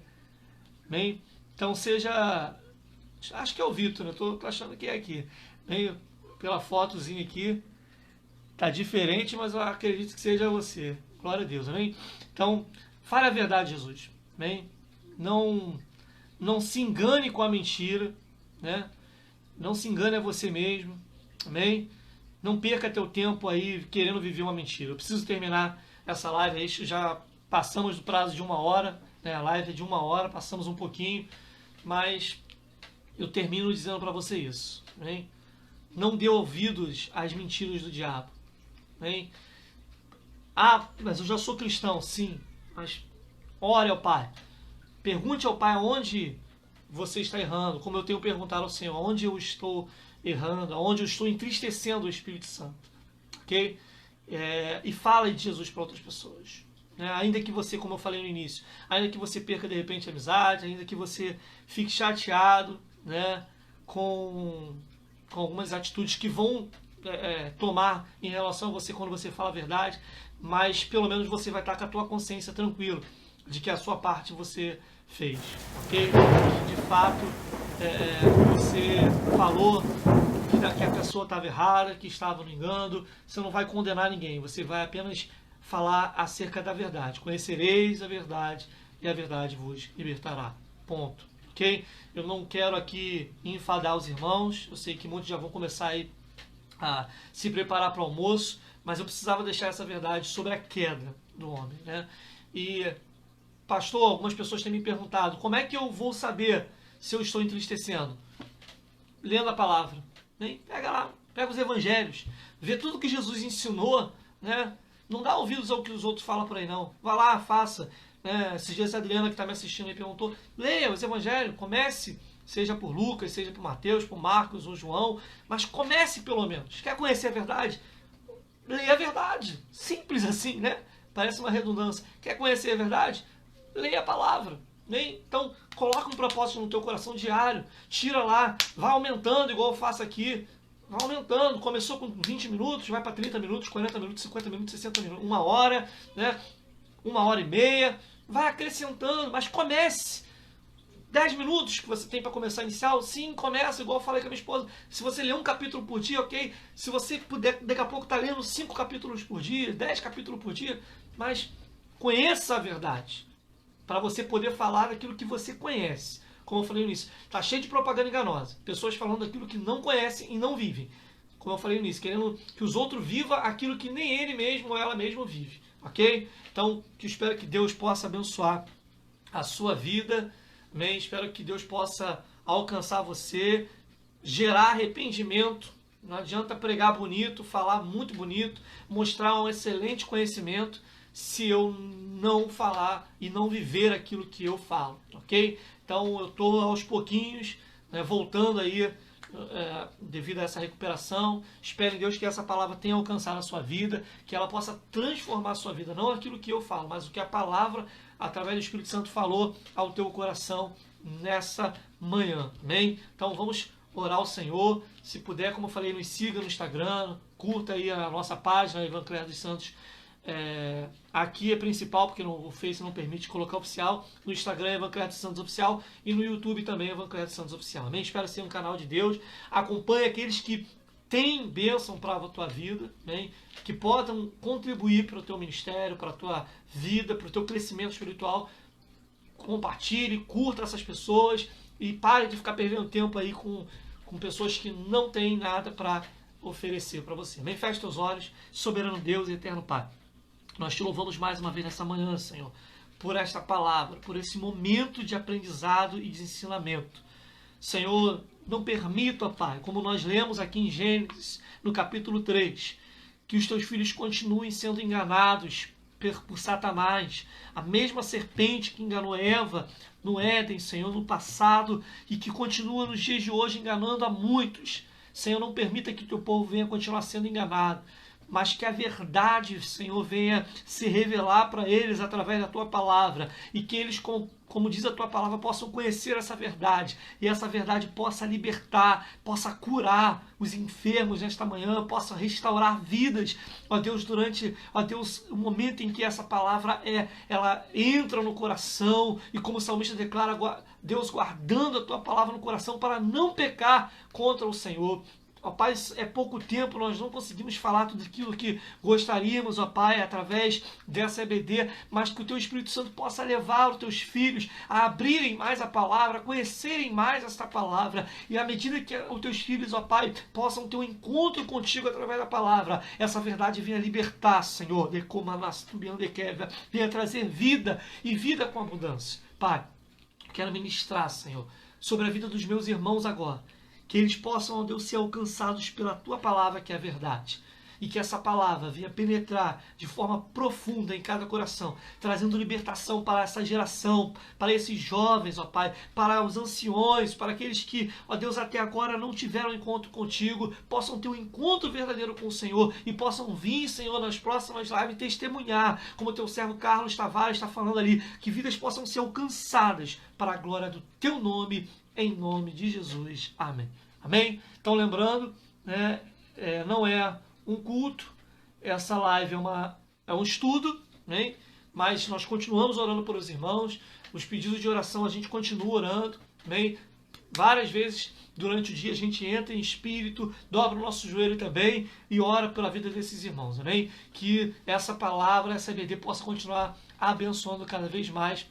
Amém? Então seja... Acho que é o Vitor, né? Tô achando que é aqui. Amém? Pela fotozinha aqui. Tá diferente, mas eu acredito que seja você. Glória a Deus, amém? Então, fale a verdade, Jesus. Amém? Não se engane com a mentira, né? Não se engane a você mesmo. Amém? Não perca teu tempo aí querendo viver uma mentira. Eu preciso terminar essa live aí, já passamos do prazo de 1 hora, né? A live é de 1 hora, passamos um pouquinho, mas eu termino dizendo para você isso. Amém? Não dê ouvidos às mentiras do diabo. Amém? Ah, mas eu já sou cristão. Sim, mas ore ao Pai. Pergunte ao Pai onde você está errando, como eu tenho perguntado ao Senhor, onde eu estou errando, onde eu estou entristecendo o Espírito Santo. Ok? E fala de Jesus para outras pessoas. Ainda que você, como eu falei no início, ainda que você perca de repente a amizade, ainda que você fique chateado, né, com algumas atitudes que vão tomar em relação a você quando você fala a verdade, mas pelo menos você vai estar com a tua consciência tranquilo de que a sua parte você fez, ok? De fato, você falou que a pessoa estava errada, que estava no engano. Você não vai condenar ninguém, você vai apenas falar acerca da verdade. Conhecereis a verdade e a verdade vos libertará. Ponto. Ok? Eu não quero aqui enfadar os irmãos. Eu sei que muitos já vão começar aí a se preparar para o almoço, mas eu precisava deixar essa verdade sobre a queda do homem, né? E, pastor, algumas pessoas têm me perguntado, como é que eu vou saber se eu estou entristecendo? Lendo a palavra. Né? Pega lá, pega os evangelhos, vê tudo que Jesus ensinou, né? Não dá ouvidos ao que os outros falam por aí, não. Vá lá, faça. Né? Esses dias a Adriana, que está me assistindo, me perguntou, leia os evangelhos, comece, seja por Lucas, seja por Mateus, por Marcos ou João, mas comece pelo menos. Quer conhecer a verdade? Leia a verdade. Simples assim, né? Parece uma redundância. Quer conhecer a verdade? Leia a palavra. Né? Então, coloca um propósito no teu coração diário. Tira lá, vai aumentando, igual eu faço aqui. Vai aumentando. Começou com 20 minutos, vai para 30 minutos, 40 minutos, 50 minutos, 60 minutos, 1 hora, né? 1h30. Vai acrescentando, mas comece. 10 minutos que você tem para começar a iniciar, sim, começa, igual eu falei com a minha esposa. Se você ler um capítulo por dia, ok. Se você puder, daqui a pouco tá lendo 5 capítulos por dia, 10 capítulos por dia, mas conheça a verdade, para você poder falar daquilo que você conhece. Como eu falei no início, tá cheio de propaganda enganosa. Pessoas falando daquilo que não conhecem e não vivem. Como eu falei no início, querendo que os outros vivam aquilo que nem ele mesmo ou ela mesma vive, ok? Então, que eu espero que Deus possa abençoar a sua vida. Amém? Espero que Deus possa alcançar você, gerar arrependimento. Não adianta pregar bonito, falar muito bonito, mostrar um excelente conhecimento se eu não falar e não viver aquilo que eu falo, ok? Então eu estou aos pouquinhos, né, voltando aí devido a essa recuperação. Espero em Deus que essa palavra tenha alcançado a sua vida, que ela possa transformar a sua vida, não aquilo que eu falo, mas o que a palavra, através do Espírito Santo, falou ao teu coração nessa manhã, amém? Então vamos orar ao Senhor. Se puder, como eu falei, nos siga no Instagram, curta aí a nossa página, Ivan Cléber dos Santos. Aqui é principal, porque o Face não permite colocar oficial. No Instagram é Ivan Cléber dos Santos Oficial e no YouTube também é Ivan Cléber dos Santos Oficial, amém? Espero ser um canal de Deus. Acompanhe aqueles que têm bênção para a tua vida, amém? Que possam contribuir para o teu ministério, para a tua vida, para o teu crescimento espiritual. Compartilhe, curta essas pessoas e pare de ficar perdendo tempo aí com pessoas que não têm nada para oferecer para você. Amém? Feche teus olhos, soberano Deus e eterno Pai. Nós te louvamos mais uma vez nessa manhã, Senhor, por esta palavra, por esse momento de aprendizado e de ensinamento. Senhor, não permita, Pai, como nós lemos aqui em Gênesis, no capítulo 3, que os teus filhos continuem sendo enganados por Satanás, a mesma serpente que enganou Eva no Éden, Senhor, no passado, e que continua nos dias de hoje enganando a muitos. Senhor, não permita que teu povo venha continuar sendo enganado, mas que a verdade, Senhor, venha se revelar para eles através da tua palavra, e que eles, como diz a tua palavra, possam conhecer essa verdade, e essa verdade possa libertar, possa curar os enfermos nesta manhã, possa restaurar vidas, ó Deus, durante, ó Deus, o momento em que essa palavra ela entra no coração, e como o salmista declara, Deus, guardando a tua palavra no coração para não pecar contra o Senhor. Ó Pai, é pouco tempo, nós não conseguimos falar tudo aquilo que gostaríamos, ó Pai, através dessa EBD, mas que o Teu Espírito Santo possa levar os Teus filhos a abrirem mais a palavra, a conhecerem mais esta palavra, e à medida que os Teus filhos, ó Pai, possam ter um encontro contigo através da palavra, essa verdade venha libertar, Senhor, venha trazer vida e vida com abundância. Pai, quero ministrar, Senhor, sobre a vida dos meus irmãos agora, que eles possam, ó Deus, ser alcançados pela tua palavra, que é a verdade. E que essa palavra venha penetrar de forma profunda em cada coração, trazendo libertação para essa geração, para esses jovens, ó Pai, para os anciões, para aqueles que, ó Deus, até agora não tiveram encontro contigo, possam ter um encontro verdadeiro com o Senhor e possam vir, Senhor, nas próximas lives testemunhar, como o teu servo Carlos Tavares está falando ali, que vidas possam ser alcançadas para a glória do teu nome, em nome de Jesus. Amém. Amém? Então, lembrando, né, não é um culto, essa live é um estudo, né? Mas nós continuamos orando por os irmãos, os pedidos de oração a gente continua orando, né? Várias vezes durante o dia a gente entra em espírito, dobra o nosso joelho também e ora pela vida desses irmãos, amém? Que essa palavra, essa EBD possa continuar abençoando cada vez mais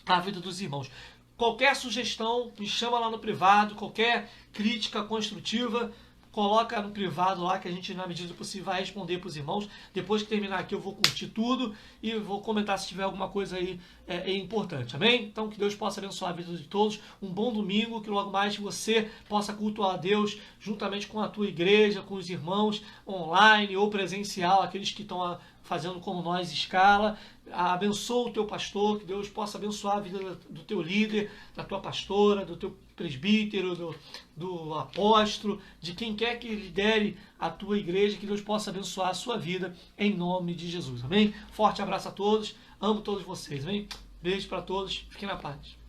a vida dos irmãos. Qualquer sugestão, me chama lá no privado, qualquer crítica construtiva, coloca no privado lá que a gente, na medida do possível, vai responder para os irmãos. Depois que terminar aqui eu vou curtir tudo e vou comentar se tiver alguma coisa aí importante, amém? Então que Deus possa abençoar a vida de todos, um bom domingo, que logo mais você possa cultuar a Deus juntamente com a tua igreja, com os irmãos online ou presencial, aqueles que estão fazendo como nós escala. Abençoa o teu pastor, que Deus possa abençoar a vida do teu líder, da tua pastora, do teu presbítero, do apóstolo, de quem quer que lidere a tua igreja, que Deus possa abençoar a sua vida, em nome de Jesus, amém? Forte abraço a todos, amo todos vocês, amém? Beijo para todos, fiquem na paz.